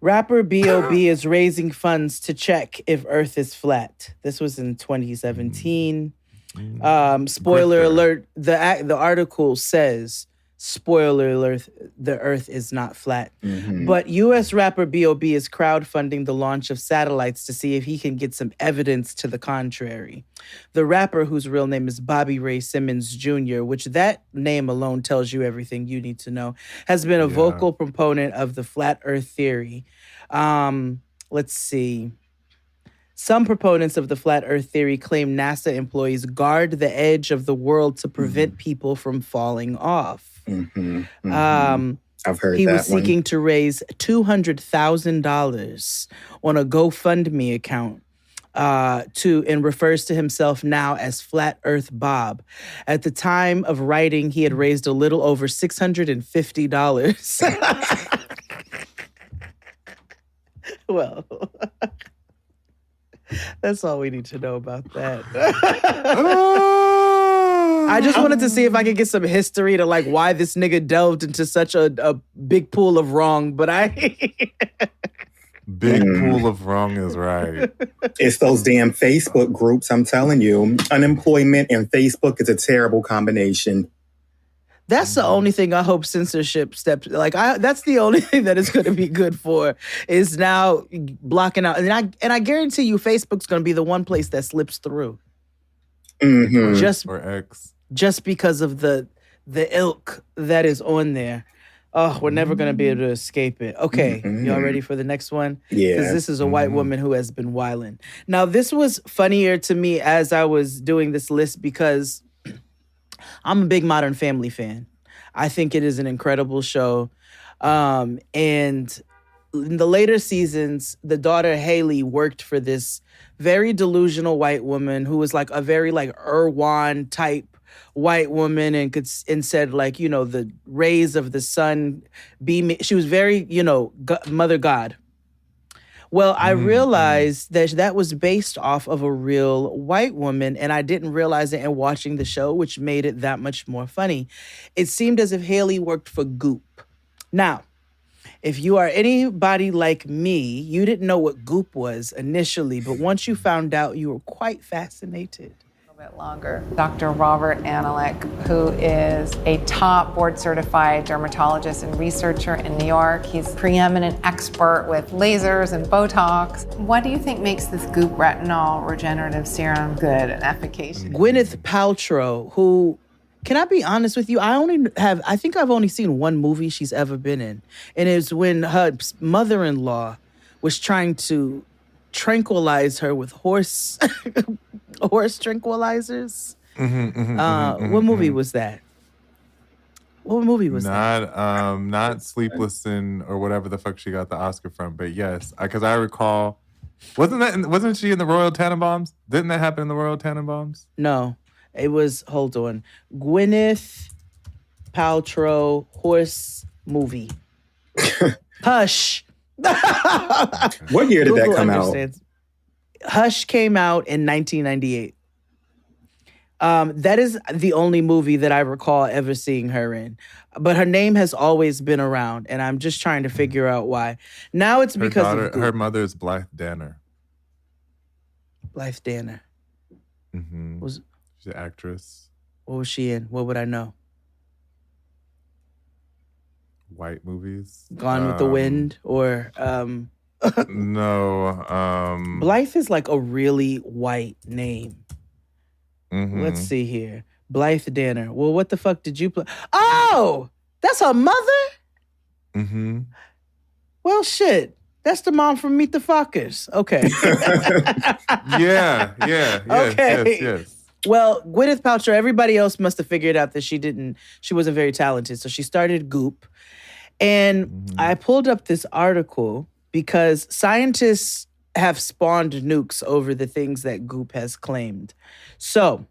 Rapper B.O.B. is raising funds to check if Earth is flat. This was in 2017. Spoiler alert, the article says Spoiler alert, the Earth is not flat. Mm-hmm. But U.S. rapper B.O.B. is crowdfunding the launch of satellites to see if he can get some evidence to the contrary. The rapper, whose real name is Bobby Ray Simmons Jr., which that name alone tells you everything you need to know, has been a vocal proponent of the flat Earth theory. Let's see. Some proponents of the flat Earth theory claim NASA employees guard the edge of the world to prevent people from falling off. Mm-hmm. Mm-hmm. I've heard he that was seeking to raise $200,000 on a GoFundMe account and refers to himself now as Flat Earth Bob. At the time of writing, he had raised a little over $650. Well, that's all we need to know about that. I just wanted to see if I could get some history to like why this nigga delved into such a big pool of wrong, but Big pool of wrong is right. It's those damn Facebook groups, I'm telling you. Unemployment and Facebook is a terrible combination. That's the only thing I hope censorship steps that's the only thing that it's going to be good for is now blocking out. And I guarantee you Facebook's going to be the one place that slips through. Mm-hmm. Or X. Just because of the ilk that is on there. Oh, we're never going to be able to escape it. Okay, y'all ready for the next one? Yeah. Because this is a white woman who has been wilding. Now, this was funnier to me as I was doing this list because I'm a big Modern Family fan. I think it is an incredible show. And in the later seasons, the daughter Haley worked for this very delusional white woman who was like a very like Erwan type white woman and said like, you know, the rays of the sun beaming. She was very, you know, Mother God. Well, I realized that was based off of a real white woman, and I didn't realize it in watching the show, which made it that much more funny. It seemed as if Haley worked for Goop. Now, if you are anybody like me, you didn't know what Goop was initially, but once you found out, you were quite fascinated. Bit longer. Dr. Robert Analik, who is a top board-certified dermatologist and researcher in New York. He's a preeminent expert with lasers and Botox. What do you think makes this Goop retinol regenerative serum good and efficacious? Gwyneth Paltrow, who, can I be honest with you? I think I've only seen one movie she's ever been in. And it was when her mother-in-law was trying to tranquilize her with horse tranquilizers. What movie was that? What movie was that? Not Sleepless or whatever the fuck she got the Oscar from, but yes, because I recall, wasn't she in the Royal Tenenbaums? Didn't that happen in the Royal Tenenbaums? No, it was. Hold on, Gwyneth Paltrow horse movie. Hush. What year did that come out? Hush came out in 1998. That is the only movie that I recall ever seeing her in. But her name has always been around, and I'm just trying to figure out why. Now it's because her mother is Blythe Danner. Blythe Danner. She's an actress. What was she in? What would I know? White movies. Gone with the Wind or no. Blythe is like a really white name. Let's see here. Blythe Danner. Well, what the fuck did you play? Oh, that's her mother? Well, shit. That's the mom from Meet the Fockers. Okay. Yeah. Okay. Yes. Well, Gwyneth Paltrow, everybody else must have figured out that she wasn't very talented. So she started Goop. And I pulled up this article because scientists have spawned nukes over the things that Goop has claimed. So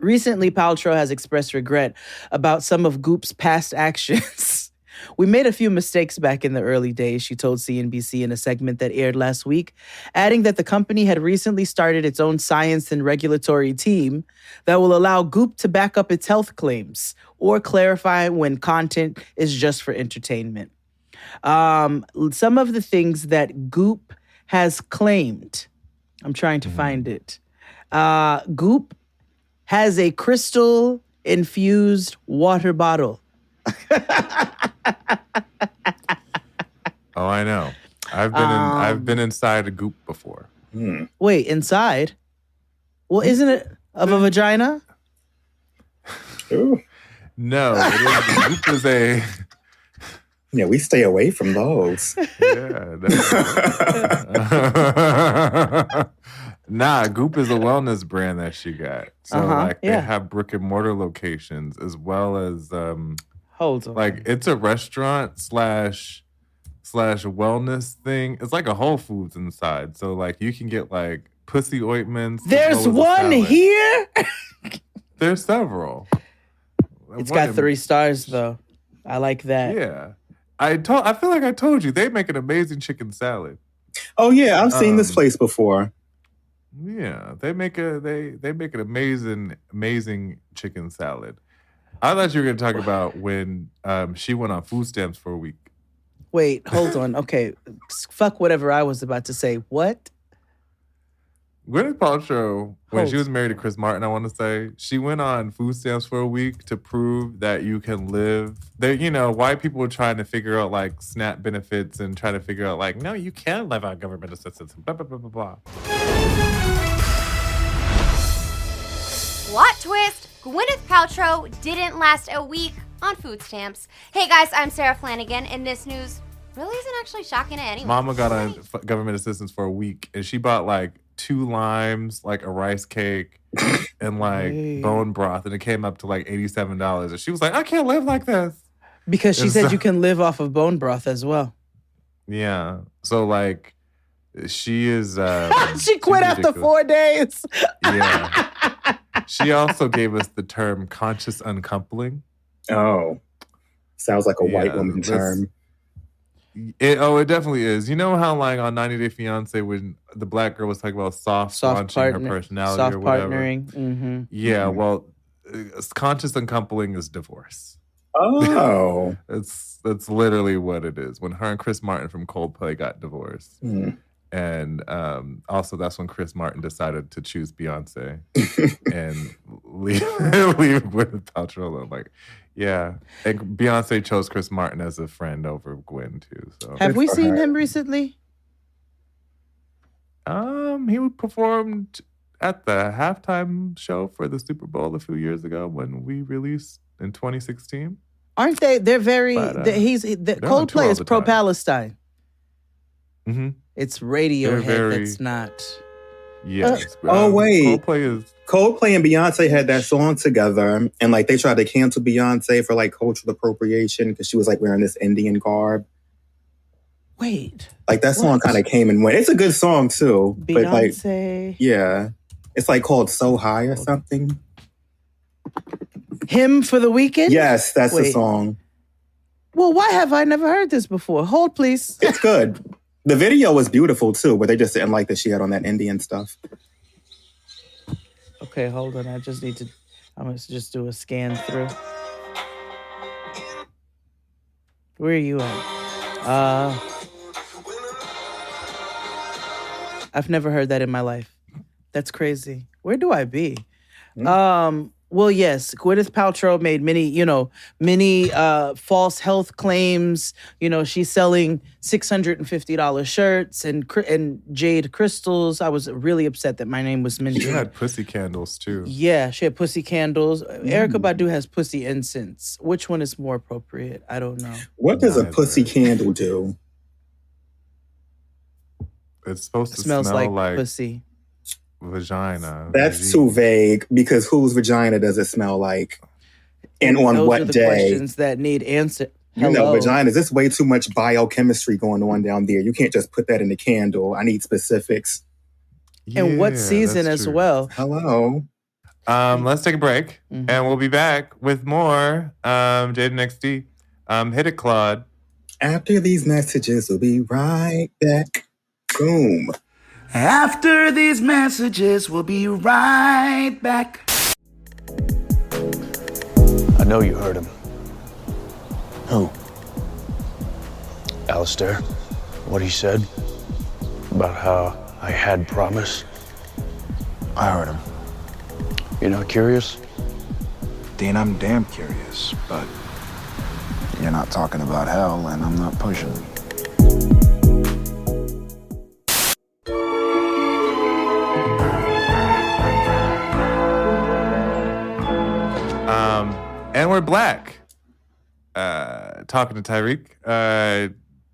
recently, Paltrow has expressed regret about some of Goop's past actions. We made a few mistakes back in the early days, she told CNBC in a segment that aired last week, adding that the company had recently started its own science and regulatory team that will allow Goop to back up its health claims or clarify when content is just for entertainment. Some of the things that Goop has claimed, I'm trying to find it. Goop has a crystal-infused water bottle. Oh, I know. I've been inside a Goop before. Wait, inside? Well, isn't it of a vagina? Ooh. No, Goop is a... Yeah, we stay away from those. Nah, Goop is a wellness brand that she got. So they have brick and mortar locations as well as hold on. Like it's a restaurant slash wellness thing. It's like a Whole Foods inside. So like you can get like pussy ointments. There's one here. There's several. It's got 3 stars though. I like that. Yeah. I feel like I told you they make an amazing chicken salad. Oh yeah, I've seen this place before. Yeah, they make an amazing chicken salad. I thought you were going to talk about when she went on food stamps for a week. Wait, hold on. Okay, fuck whatever I was about to say. What? Gwyneth Paltrow, when she was married to Chris Martin, I want to say, she went on food stamps for a week to prove that you can live. White people were trying to figure out like SNAP benefits and trying to figure out like, no, you can live on government assistance. Blah blah blah blah blah. Plot twist: Gwyneth Paltrow didn't last a week on food stamps. Hey guys, I'm Sarah Flanagan, and this news really isn't actually shocking to anyone. Mama got on government assistance for a week, and she bought like 2 limes, like a rice cake, and like bone broth, and it came up to like $87. And she was like, I can't live like this. Because she said you can live off of bone broth as well. Yeah. So like she is she quit after 4 days. Yeah. She also gave us the term conscious uncoupling. Oh. Sounds like a white woman term. It definitely is. You know how like on 90 Day Fiancé when the black girl was talking about soft launching her personality or whatever. Partnering. Mm-hmm. Yeah, well, conscious uncoupling is divorce. Oh. That's literally what it is. When her and Chris Martin from Coldplay got divorced. Mm. And also that's when Chris Martin decided to choose Beyonce and leave Gwyneth Paltrow alone. Like, yeah. And Beyonce chose Chris Martin as a friend over Gwen too. So have we seen him recently? He performed at the halftime show for the Super Bowl a few years ago when we released in 2016. Aren't they? They're very. Coldplay is pro-Palestine. Mm-hmm. It's Radiohead that's not. Yes. Wait. Coldplay and Beyonce had that song together, and like they tried to cancel Beyonce for like cultural appropriation because she was like wearing this Indian garb. Wait. Like that song kind of came and went. It's a good song too. Beyonce. But like, yeah. It's like called So High or something. Him for the Weekend? Yes, that's the song. Well, why have I never heard this before? Hold, please. It's good. The video was beautiful too, but they just didn't like that she had on that Indian stuff. Okay, hold on. I'm going to just do a scan through. Where are you at? I've never heard that in my life. That's crazy. Where do I be? Well, yes, Gwyneth Paltrow made many false health claims. She's selling $650 shirts and jade crystals. I was really upset that my name was mentioned. She had pussy candles too. Yeah, she had pussy candles. Erykah Badu has pussy incense. Which one is more appropriate? I don't know. What does a pussy candle do? It's supposed to smell like pussy. Vagina. That's too vague because whose vagina does it smell like? And on Those what are the day? Questions that need answer. Vaginas, there's way too much biochemistry going on down there. You can't just put that in a candle. I need specifics. And what season as well. Hello. Let's take a break and we'll be back with more Jaden XD. Hit it, Claude. After these messages, we'll be right back. Boom. After these messages, we'll be right back. I know you heard him. Who? Alistair. What he said about how I had promise. I heard him. You're not curious? Dean, I'm damn curious, but You're not talking about hell, and I'm not pushing. And we're black. Talking to Tyreak.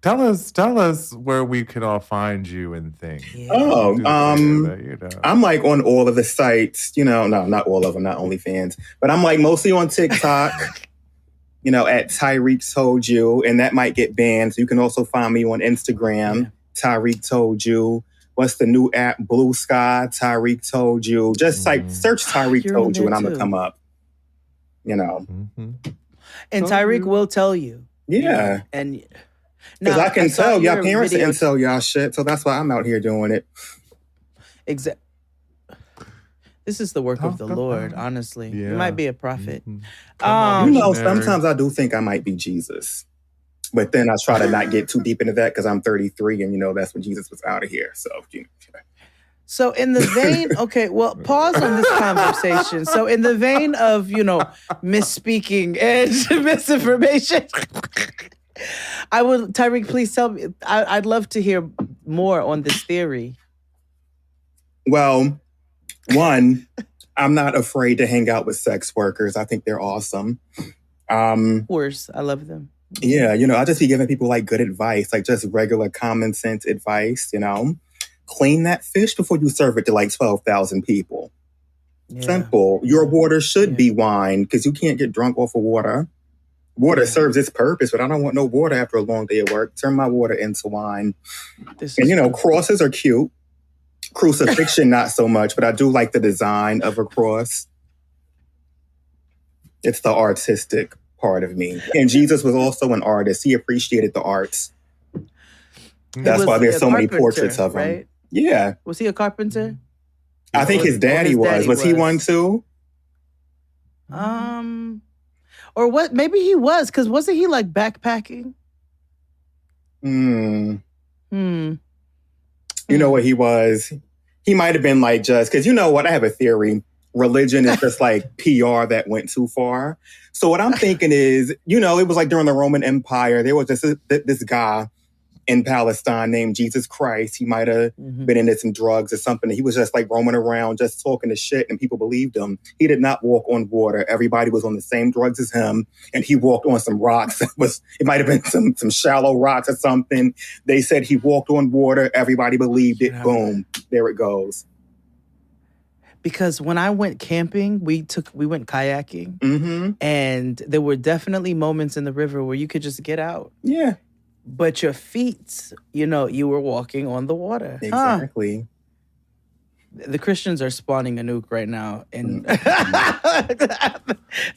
Tell us where we can all find you and things. Oh, I'm like on all of the sites, no, not all of them, not OnlyFans, but I'm like mostly on TikTok, at TyreakToldYou, and that might get banned. So you can also find me on Instagram, TyreakToldYou. What's the new app? Blue Sky, TyreakToldYou. Just search TyreakToldYou and I'm going to come up, And Tyreak will tell you. Yeah. And because I can tell y'all parents didn't tell y'all shit, so that's why I'm out here doing it. Exactly. This is the work of the Lord, honestly. Yeah. You might be a prophet. Sometimes I do think I might be Jesus. But then I try to not get too deep into that because I'm 33 and, that's when Jesus was out of here. So, So in the vein, pause on this conversation. So in the vein of, misspeaking and misinformation, Tyreak, please tell me, I'd love to hear more on this theory. Well, one, I'm not afraid to hang out with sex workers. I think they're awesome. Of course, I love them. Yeah, I just be giving people like good advice, like just regular common sense advice, Clean that fish before you serve it to like 12,000 people. Yeah. Simple. Your water should be wine because you can't get drunk off of water. Water serves its purpose, but I don't want no water after a long day of work. Turn my water into wine. And, crosses are cute. Crucifixion, not so much, but I do like the design of a cross. It's the artistic part of me. And Jesus was also an artist. He appreciated the arts. That's why there's so many portraits of him. Right? Yeah. Was he a carpenter? I think his daddy was. Was he one too? Or what? Maybe he was, because wasn't he like backpacking? You know what he was? He might have been like just, because you know what? I have a theory. Religion is just like PR that went too far. So what I'm thinking is, it was like during the Roman Empire, there was this guy in Palestine named Jesus Christ. He might have been into some drugs or something. He was just like roaming around, just talking to shit, and people believed him. He did not walk on water. Everybody was on the same drugs as him, and he walked on some rocks. It might have been some shallow rocks or something. They said he walked on water. Everybody believed it. Boom. There it goes. Because when I went camping, we went kayaking, and there were definitely moments in the river where you could just get out. Yeah. But your feet, you were walking on the water. Exactly. The Christians are spawning a nuke right now. And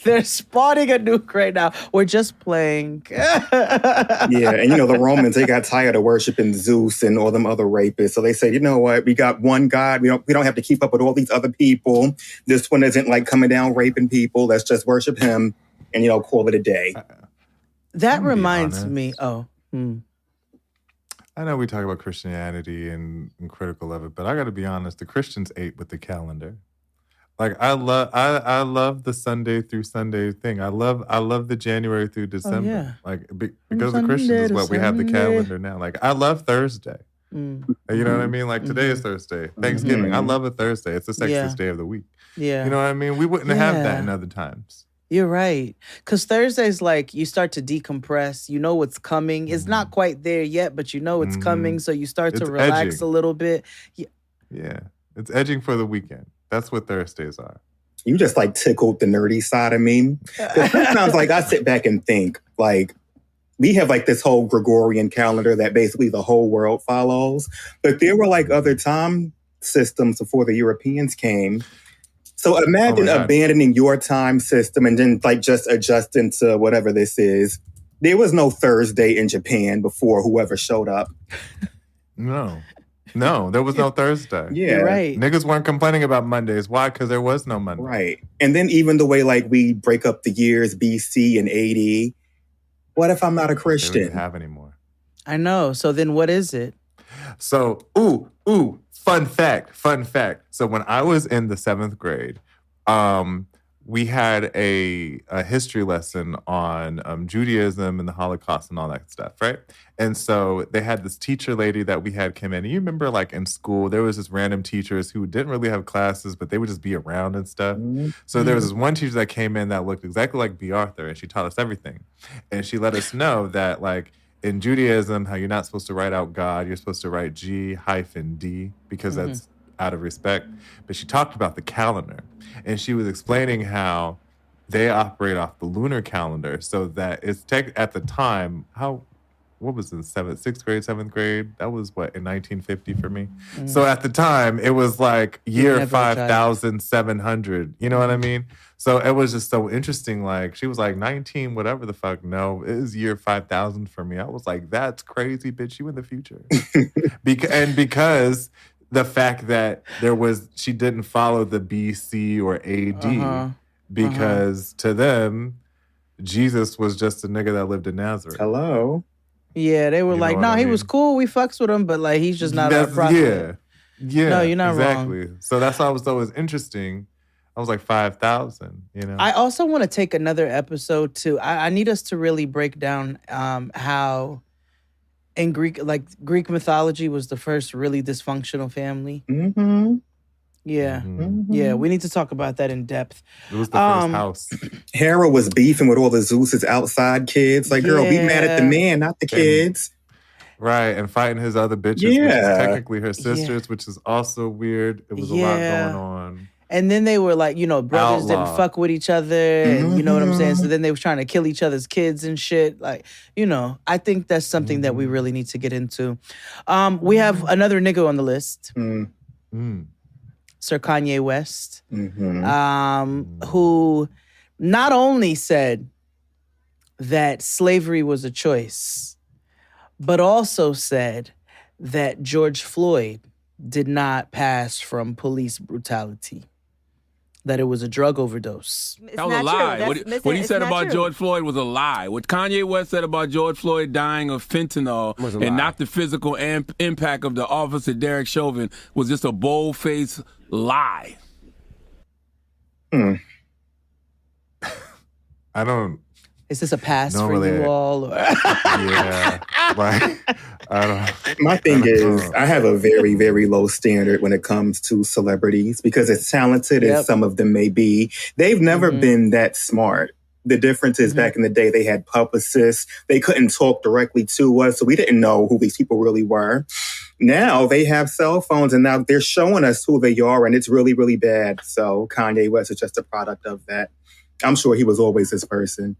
they're spawning a nuke right now. We're just playing. Yeah, and the Romans, they got tired of worshiping Zeus and all them other rapists. So they said, you know what? We got one God. We don't have to keep up with all these other people. This one isn't like coming down raping people. Let's just worship him and, call it a day. That reminds me. I know we talk about Christianity and critical of it, but I got to be honest. The Christians ate with the calendar. Like I love the Sunday through Sunday thing. I love the January through December. Yeah. Like because the Christians is what we have the calendar now. Like I love Thursday. You know what I mean? Like today is Thursday. Thanksgiving. I love a Thursday. It's the sexiest day of the week. Yeah. You know what I mean? We wouldn't have that in other times. You're right. Because Thursday's like you start to decompress. You know what's coming. It's not quite there yet, but you know it's coming. So you start to relax a little bit. Yeah. It's edging for the weekend. That's what Thursdays are. You just like tickled the nerdy side of me. Sometimes like I sit back and think like we have like this whole Gregorian calendar that basically the whole world follows. But there were like other time systems before the Europeans came. So imagine abandoning your time system and then like just adjusting to whatever this is. There was no Thursday in Japan before whoever showed up. No, there was no Thursday. Yeah. You're right. Niggas weren't complaining about Mondays. Why? Because there was no Monday. Right. And then even the way like we break up the years BC and AD. What if I'm not a Christian? They don't even have anymore. I know. So then what is it? So, Fun fact. So when I was in the 7th grade, we had a history lesson on Judaism and the Holocaust and all that stuff, right? And so they had this teacher lady that we had come in. And you remember, like, in school, there was just random teachers who didn't really have classes, but they would just be around and stuff. So there was this one teacher that came in that looked exactly like B. Arthur, and she taught us everything. And she let us know that, like, in Judaism, how you're not supposed to write out God, you're supposed to write G-D because that's out of respect. But she talked about the calendar. And she was explaining how they operate off the lunar calendar, so that it's at the time, what was it, 6th grade, 7th grade? That was in 1950 for me. So at the time, it was like year 5,700. You know what I mean? So it was just so interesting. Like, she was like 19, whatever the fuck. No, it is year 5,000 for me. I was like, that's crazy, bitch. You in the future. Because the fact that she didn't follow the BC or AD because to them, Jesus was just a nigga that lived in Nazareth. Hello. Yeah, they were like, no, he was cool. We fucks with him, but like he's just not our prophet. Yeah. No, you're not exactly. wrong. So that's why it was interesting. I was like 5,000, you know. I also want to take another episode too. I need us to really break down how in Greek mythology was the first really dysfunctional family. Yeah. Yeah, we need to talk about that in depth. It was the first house. Hera was beefing with all the Zeus's outside kids. Like, girl, be mad at the man, not the kids. Right, and fighting his other bitches, which is technically her sisters, which is also weird. It was a lot going on. And then they were like, brothers didn't fuck with each other. And you know what I'm saying? So then they were trying to kill each other's kids and shit. Like, I think that's something that we really need to get into. We have another nigga on the list. Sir Kanye West. Who not only said that slavery was a choice, but also said that George Floyd did not pass from police brutality. That it was a drug overdose. That was a lie. What he said about George Floyd was a lie. What Kanye West said about George Floyd dying of fentanyl and not the physical impact of the officer Derek Chauvin was just a bold-faced lie. I don't... Is this a pass for you all? Or? Yeah, like, I don't... My thing is, I have a very, very low standard when it comes to celebrities because as talented as some of them may be, they've never been that smart. The difference is back in the day, they had publicists. They couldn't talk directly to us, so we didn't know who these people really were. Now they have cell phones, and now they're showing us who they are, and it's really, really bad. So Kanye West is just a product of that. I'm sure he was always this person.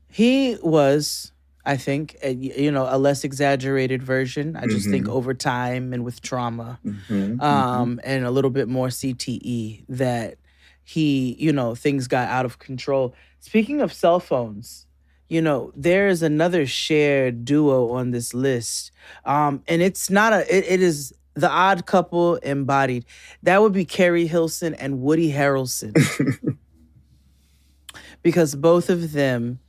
He was, I think, a less exaggerated version. I just think over time and with trauma and a little bit more CTE that he, things got out of control. Speaking of cell phones, there is another shared duo on this list. And it's not it is the odd couple embodied. That would be Keri Hilson and Woody Harrelson. Because both of them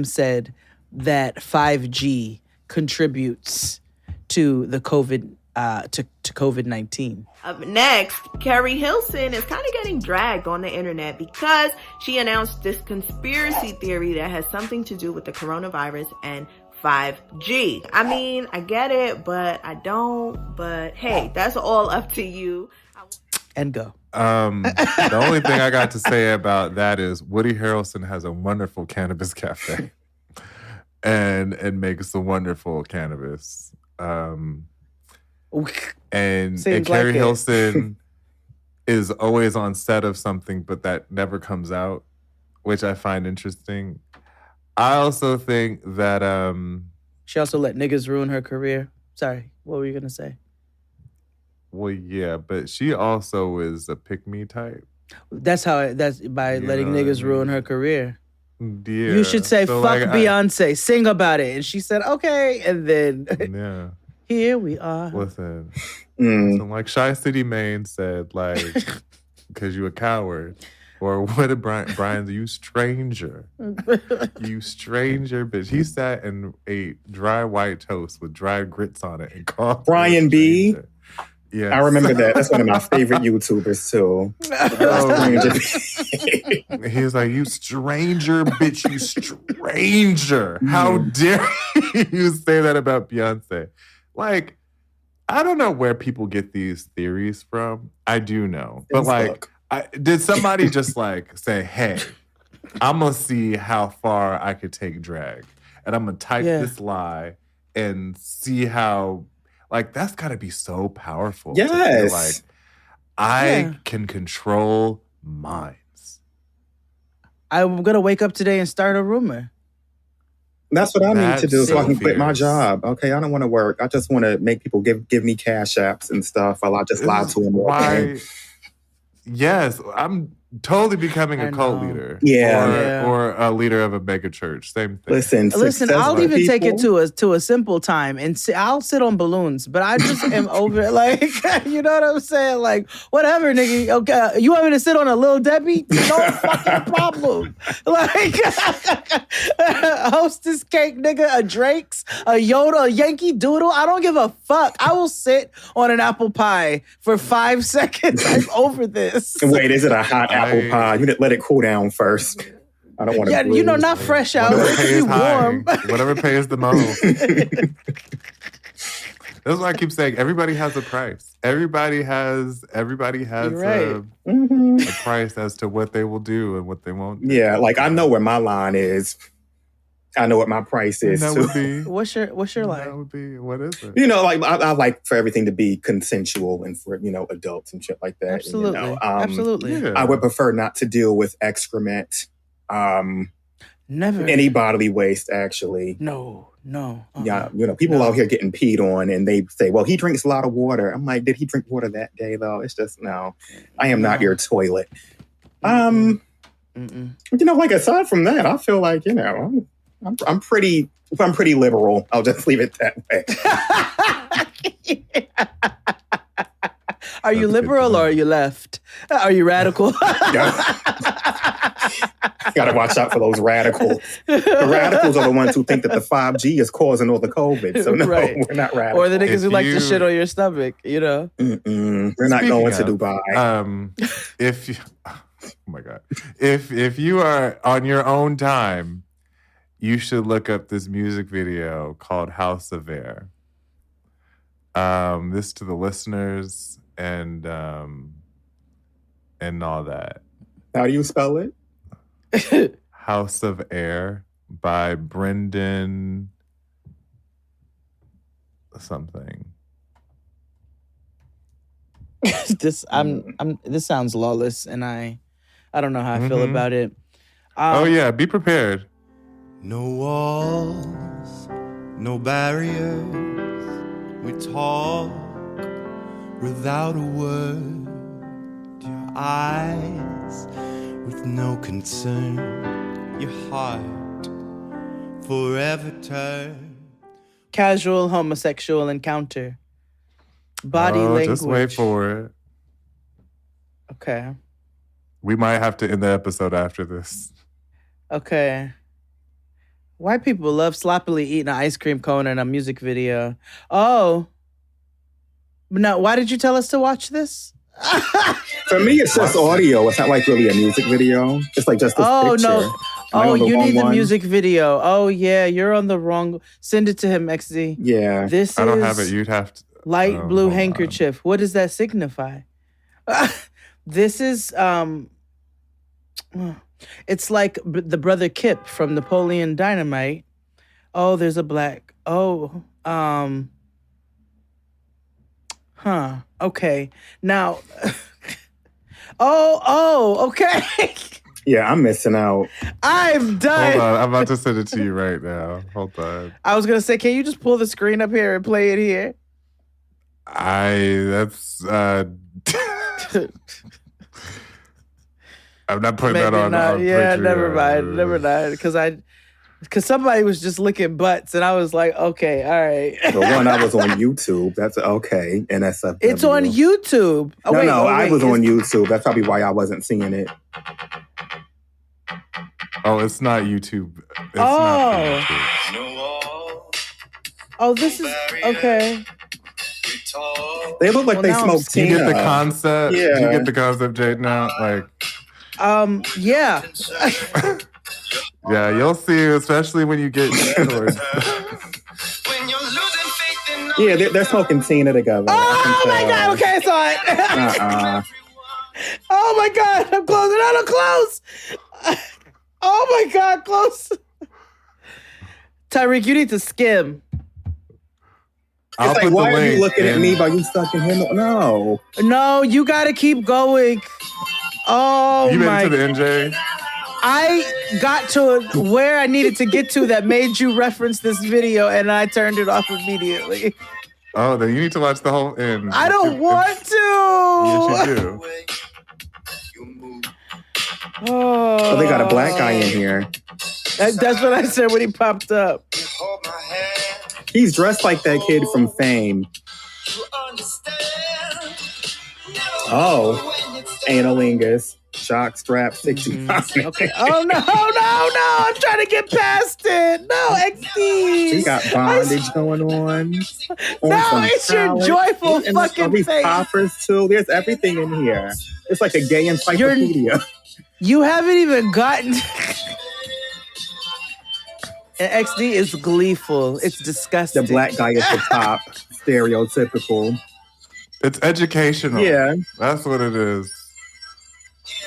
said that 5G contributes to the COVID-19. Up next, Keri Hilson is kind of getting dragged on the internet because she announced this conspiracy theory that has something to do with the coronavirus and 5G. I mean, I get it, but I don't. But hey, that's all up to you. And go. The only thing I got to say about that is Woody Harrelson has a wonderful cannabis cafe and makes some wonderful cannabis. And Keri Hilson is always on set of something, but that never comes out, which I find interesting. I also think that... she also let niggas ruin her career. Sorry, what were you going to say? Well, yeah, but she also is a pick-me type. That's by letting niggas ruin her career. Yeah. You should say, fuck Beyonce, sing about it. And she said, okay. And then here we are. Listen, like Shy City Maine said, like, because you a coward. Or what did Brian, you stranger. You stranger bitch. He sat and ate dry white toast with dry grits on it and called Brian B. Yes. I remember that. That's one of my favorite YouTubers too. He was like, "You stranger, bitch, you stranger. How dare you say that about Beyonce?" Like, I don't know where people get these theories from. I do know. But like, did somebody just like say, "Hey, I'm going to see how far I could take drag. And I'm going to type this lie and see how, like, that's got to be so powerful. Yes. To feel like I can control minds. I'm going to wake up today and start a rumor. That's what I need to do so I can quit my job. Okay, I don't want to work. I just want to make people give me cash apps and stuff while I just lie to them. Why? Yes, I'm totally becoming a cult leader. Or a leader of a mega church. Same thing. Listen. I'll even take it to a simple time, and I'll sit on balloons. But I just am over it. Like, you know what I'm saying? Like, whatever, nigga. Okay, you want me to sit on a Lil Debbie? No fucking problem. Like, Hostess cake, nigga, a Drake's, a Yoda, a Yankee Doodle. I don't give a fuck. I will sit on an apple pie for 5 seconds. I'm over this. Wait, is it a hot apple pie? You didn't let it cool down first. I don't want to. Yeah, you know, not fresh out. It can be warm. Whatever pays the most. That's why I keep saying everybody has a price. Everybody has a price as to what they will do and what they won't do. Yeah, like I know where my line is. I know what my price is. That would be. What's your line? That would be. What is it? You know, like I like for everything to be consensual and for adults and shit like that. Absolutely, and, absolutely. Yeah. I would prefer not to deal with excrement. Never any bodily waste. Actually, no. Yeah, people out here getting peed on, and they say, "Well, he drinks a lot of water." I'm like, did he drink water that day though? It's just no. I am not your toilet. Like aside from that, I feel like I'm pretty liberal. I'll just leave it that way. Are you liberal or are you left? Are you radical? Gotta watch out for those radicals. The radicals are the ones who think that the 5G is causing all the COVID. So no, we're not radical. Or the niggas who like to shit on your stomach, We're not going to Dubai. Oh my God. If you are on your own time, you should look up this music video called House of Air. This to the listeners and all that. How do you spell it? House of Air by Brendan something. This sounds lawless, and I don't know how I feel about it. Be prepared. No walls, no barriers. We talk without a word. Your eyes with no concern. Your heart forever turned. Casual homosexual encounter. Body language. Just wait for it. Okay. We might have to end the episode after this. Okay. White people love sloppily eating an ice cream cone in a music video. Oh. Now, why did you tell us to watch this? For me, it's just audio. It's not like really a music video. It's like just this picture. No. Oh, you need the music video. Oh, yeah. You're on the wrong. Send it to him, XZ. Yeah. This I don't have it. You'd have to. Light blue handkerchief. What does that signify? This is it's like the brother Kip from Napoleon Dynamite. Oh, there's a black. Okay. Now okay. Yeah, I'm missing out. I'm done. Hold on. I'm about to send it to you right now. Hold on. I was gonna say, can you just pull the screen up here and play it here? I'm not putting that on. Yeah, never mind. Because somebody was just licking butts, and I was like, okay, all right. The one I was on YouTube. That's okay. NSFW. It's on YouTube. I was on YouTube. That's probably why I wasn't seeing it. Oh, it's not YouTube. It's not YouTube. Oh, this is okay. They look like they smoked Do you Tina. get the concept? Yeah. Do you get the concept, Jade, now? Like, yeah. yeah, you'll see, especially when you get towards... Yeah, they're smoking Tina together. Oh my God! Okay, I saw it. Oh my God! I'm closing out. I'm close. Oh my God! Close. Tyreak, you need to skim. It's like, why are you looking at me? But you stuck in him? No, you got to keep going. Oh you my! You made it to the NJ. I got to where I needed to get to that made you reference this video, and I turned it off immediately. Oh, then you need to watch the whole end. I don't want to. Yes, you do. Oh, they got a black guy in here. That's what I said when he popped up. He's dressed like that kid from Fame. Oh, analingus, shock strap, 69. Okay. Oh no! I'm trying to get past it. No, XD. He got bondage going on. No, it's your joyful fucking face. Poppers too. There's everything in here. It's like a gay encyclopedia. You haven't even gotten. And XD is gleeful. It's disgusting. The black guy is the top. Stereotypical. It's educational. Yeah. That's what it is.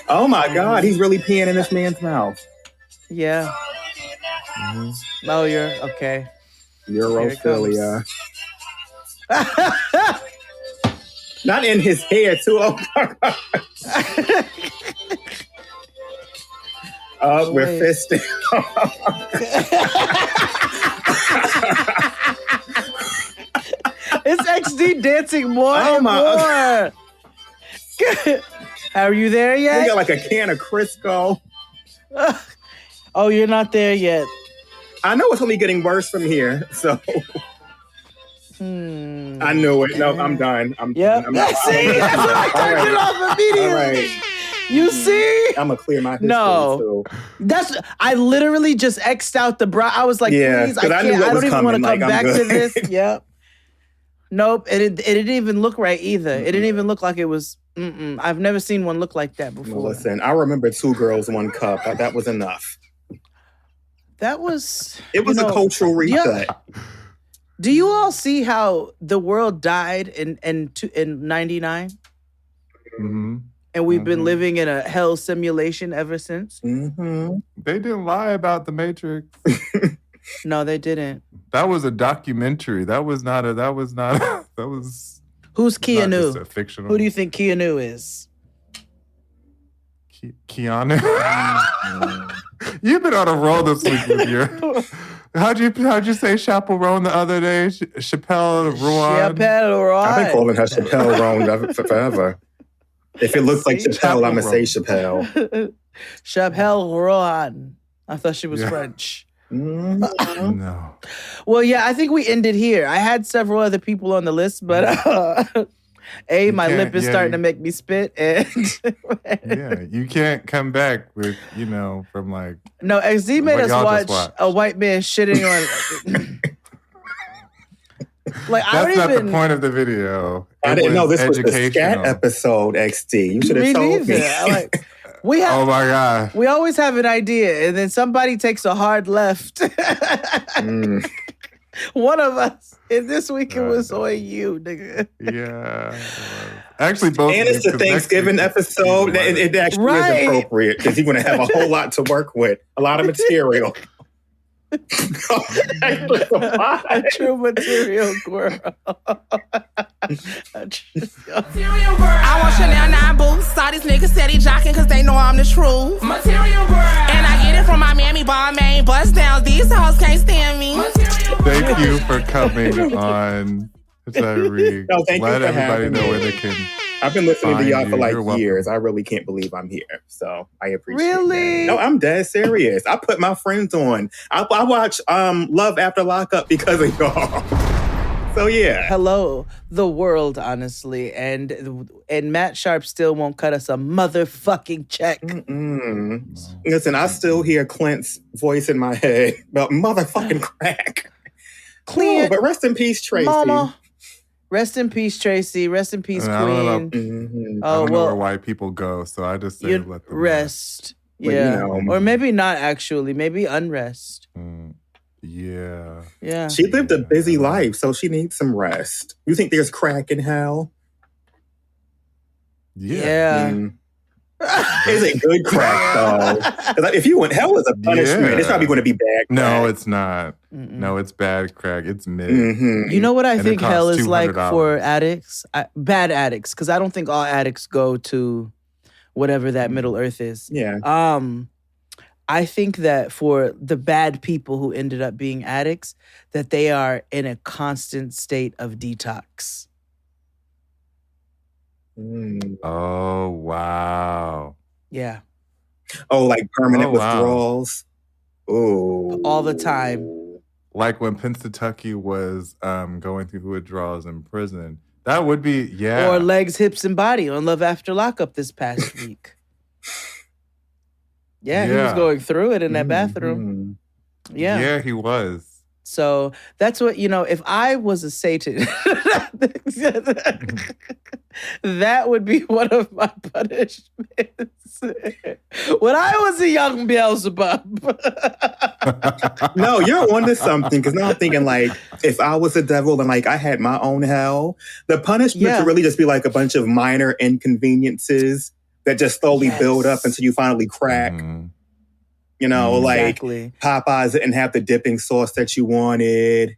Oh my God, he's really peeing in this man's mouth. Yeah. Mm-hmm. Oh, you're okay. Europhilia. Not in his hair, too. Oh my God. We're fisting. It's XD dancing more and more. Are you there yet? We got like a can of Crisco. Oh, you're not there yet. I know it's only getting worse from here, so. I knew it. No, I'm done. Yep. See, that's what I turned it off immediately. All right. You see? I'm gonna clear my history too. I literally just X'd out the bra. I was like, please, I can't. I don't even want to come back to this. Yep. Nope. It didn't even look right either. It didn't even look like it was. I've never seen one look like that before. Well, listen, I remember 2 girls, 1 cup. That was enough. That was. It was a cultural reset. Do you all see how the world died in 99? Mm-hmm. And we've been living in a hell simulation ever since? Mm-hmm. They didn't lie about the Matrix. No, they didn't. That was a documentary. That was. Who's Keanu? Just a fictional. Who do you think Keanu is? Keanu? You've been on a roll this week with your... How'd you say Chaperone the other day? Chappelle Rowan? Chappelle Rowan. I've been calling her Chappelle Rowan forever. If it looks like Chappelle, I'm going to say Chappelle. Chappelle Rowan. I thought she was French. No. Well, yeah, I think we ended here. I had several other people on the list, but my lip is starting to make me spit. And yeah, you can't come back with, from like... No, XD made us watch a white man shitting on... That's not the point of the video. I didn't know this was the scat episode, XD. You should have told me. Oh my God. We always have an idea, and then somebody takes a hard left. One of us. And this week it was on you, nigga. Yeah. Actually, both. And it's the Thanksgiving episode. It actually is appropriate because you're going to have a whole lot to work with. A lot of material. A true material girl. I want Chanel 9 boots. Saw these niggas steady jocking cause they know I'm the truth. Material girl. And I get it from my Miami ball main bust down. These hoes can't stand me. Thank you for coming on Tyreak. No, thank Let you for everybody having know me. where they can. I've been listening to y'all for like You're welcome. years. I really can't believe I'm here. So I appreciate it. Really? No, I'm dead serious. I put my friends on. I watch Love After Lockup because of y'all. So yeah. Hello, the world, honestly. And Matt Sharp still won't cut us a motherfucking check. Listen, I still hear Clint's voice in my head about motherfucking crack. Clint, but rest in peace, Tracy. Mama. Rest in peace, Tracy. Rest in peace, Queen. I don't know where white people go, so I just say let them rest. But, Yeah, or maybe not actually. Maybe unrest. Yeah. Yeah. She lived a busy life, so she needs some rest. You think there's crack in hell? Yeah. Is it good crack though? Because if you went, hell is a punishment. It's probably going to be bad crack. No, it's not. No, it's bad crack. It's mid. You know what I And it think costs hell is like $200. for addicts? Bad addicts, because I don't think all addicts go to whatever that Middle Earth is. Yeah. I think that for the bad people who ended up being addicts, that they are in a constant state of detox. Oh, wow. Yeah. Oh, like permanent withdrawals. Oh. All the time. Like when Pennsatucky was going through withdrawals in prison. That would be, Or Legs, Hips, and Body on Love After Lockup this past week. He was going through it in that bathroom. Yeah. Yeah, he was. So that's what, if I was a Satan, that would be one of my punishments. When I was a young Beelzebub. No, you're onto something. Because now I'm thinking like, if I was a devil and like I had my own hell, the punishment would really just be like a bunch of minor inconveniences that just slowly build up until you finally crack. Like Popeyes didn't have the dipping sauce that you wanted,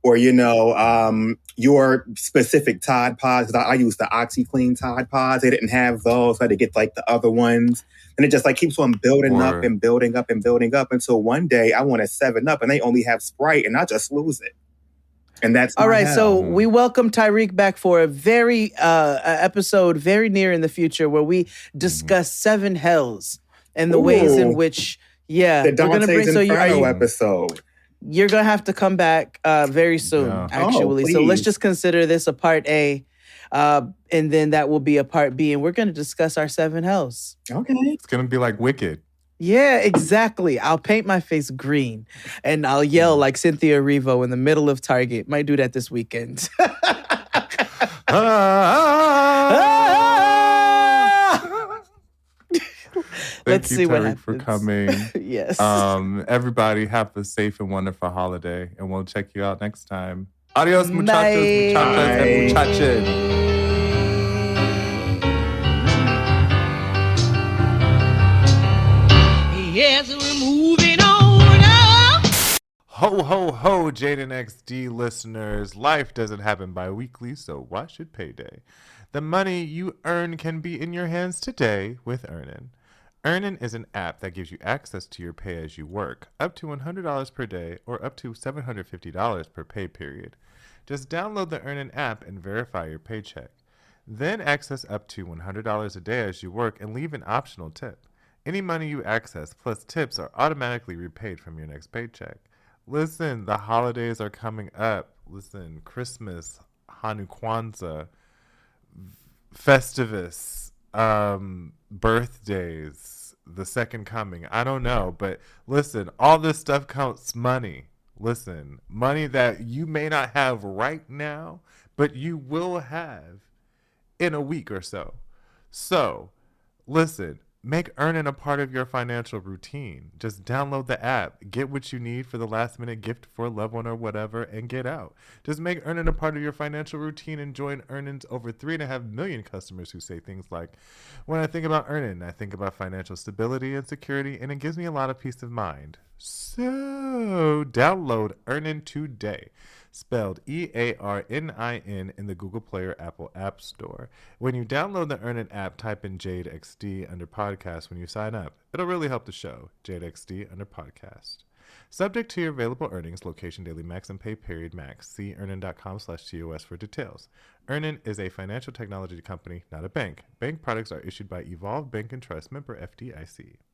or your specific Tide Pods. I used the OxyClean Tide Pods. They didn't have those. So I had to get like the other ones, and it just like keeps on building up and building up and building up until one day I want a 7-Up and they only have Sprite, and I just lose it. And that's all right. hell. So we welcome Tyreak back for a very episode very near in the future where we discuss 7 hells and the ways in which. Yeah, the Dante's Inferno episode. You're gonna have to come back very soon, actually. So let's just consider this a part A, and then that will be a part B, and we're gonna discuss our 7 hells. Okay, it's gonna be like Wicked. Yeah, exactly. I'll paint my face green, and I'll yell like Cynthia Erivo in the middle of Target. Might do that this weekend. Let's see what happens. For coming. Yes. Everybody have a safe and wonderful holiday, and we'll check you out next time. Adios, muchachos, muchachas, and muchachas. Yes, we're moving on up. Ho, ho, ho, Jaden XD listeners. Life doesn't happen bi-weekly, so why should payday? The money you earn can be in your hands today with Earnin. Earnin is an app that gives you access to your pay as you work, up to $100 per day or up to $750 per pay period. Just download the Earnin app and verify your paycheck. Then access up to $100 a day as you work and leave an optional tip. Any money you access plus tips are automatically repaid from your next paycheck. Listen, the holidays are coming up. Listen, Christmas, Hanukkah, Festivus, birthdays, the second coming. I don't know, but listen, all this stuff counts money. Listen, money that you may not have right now, but you will have in a week or so. So, listen, make Earnin a part of your financial routine. Just download the app, get what you need for the last minute gift for a loved one or whatever, and get out. Just make Earnin a part of your financial routine and join Earnin's over 3.5 million customers who say things like, when I think about Earnin, I think about financial stability and security, and it gives me a lot of peace of mind. So, download Earnin today. Spelled EARNIN in the Google Play or Apple App Store. When you download the Earnin app, type in Jade XD under podcast when you sign up. It'll really help the show. Jade XD under podcast. Subject to your available earnings, location, daily max, and pay period max. See earnin.com/TOS for details. Earnin is a financial technology company, not a bank. Bank products are issued by Evolve Bank and Trust, member FDIC.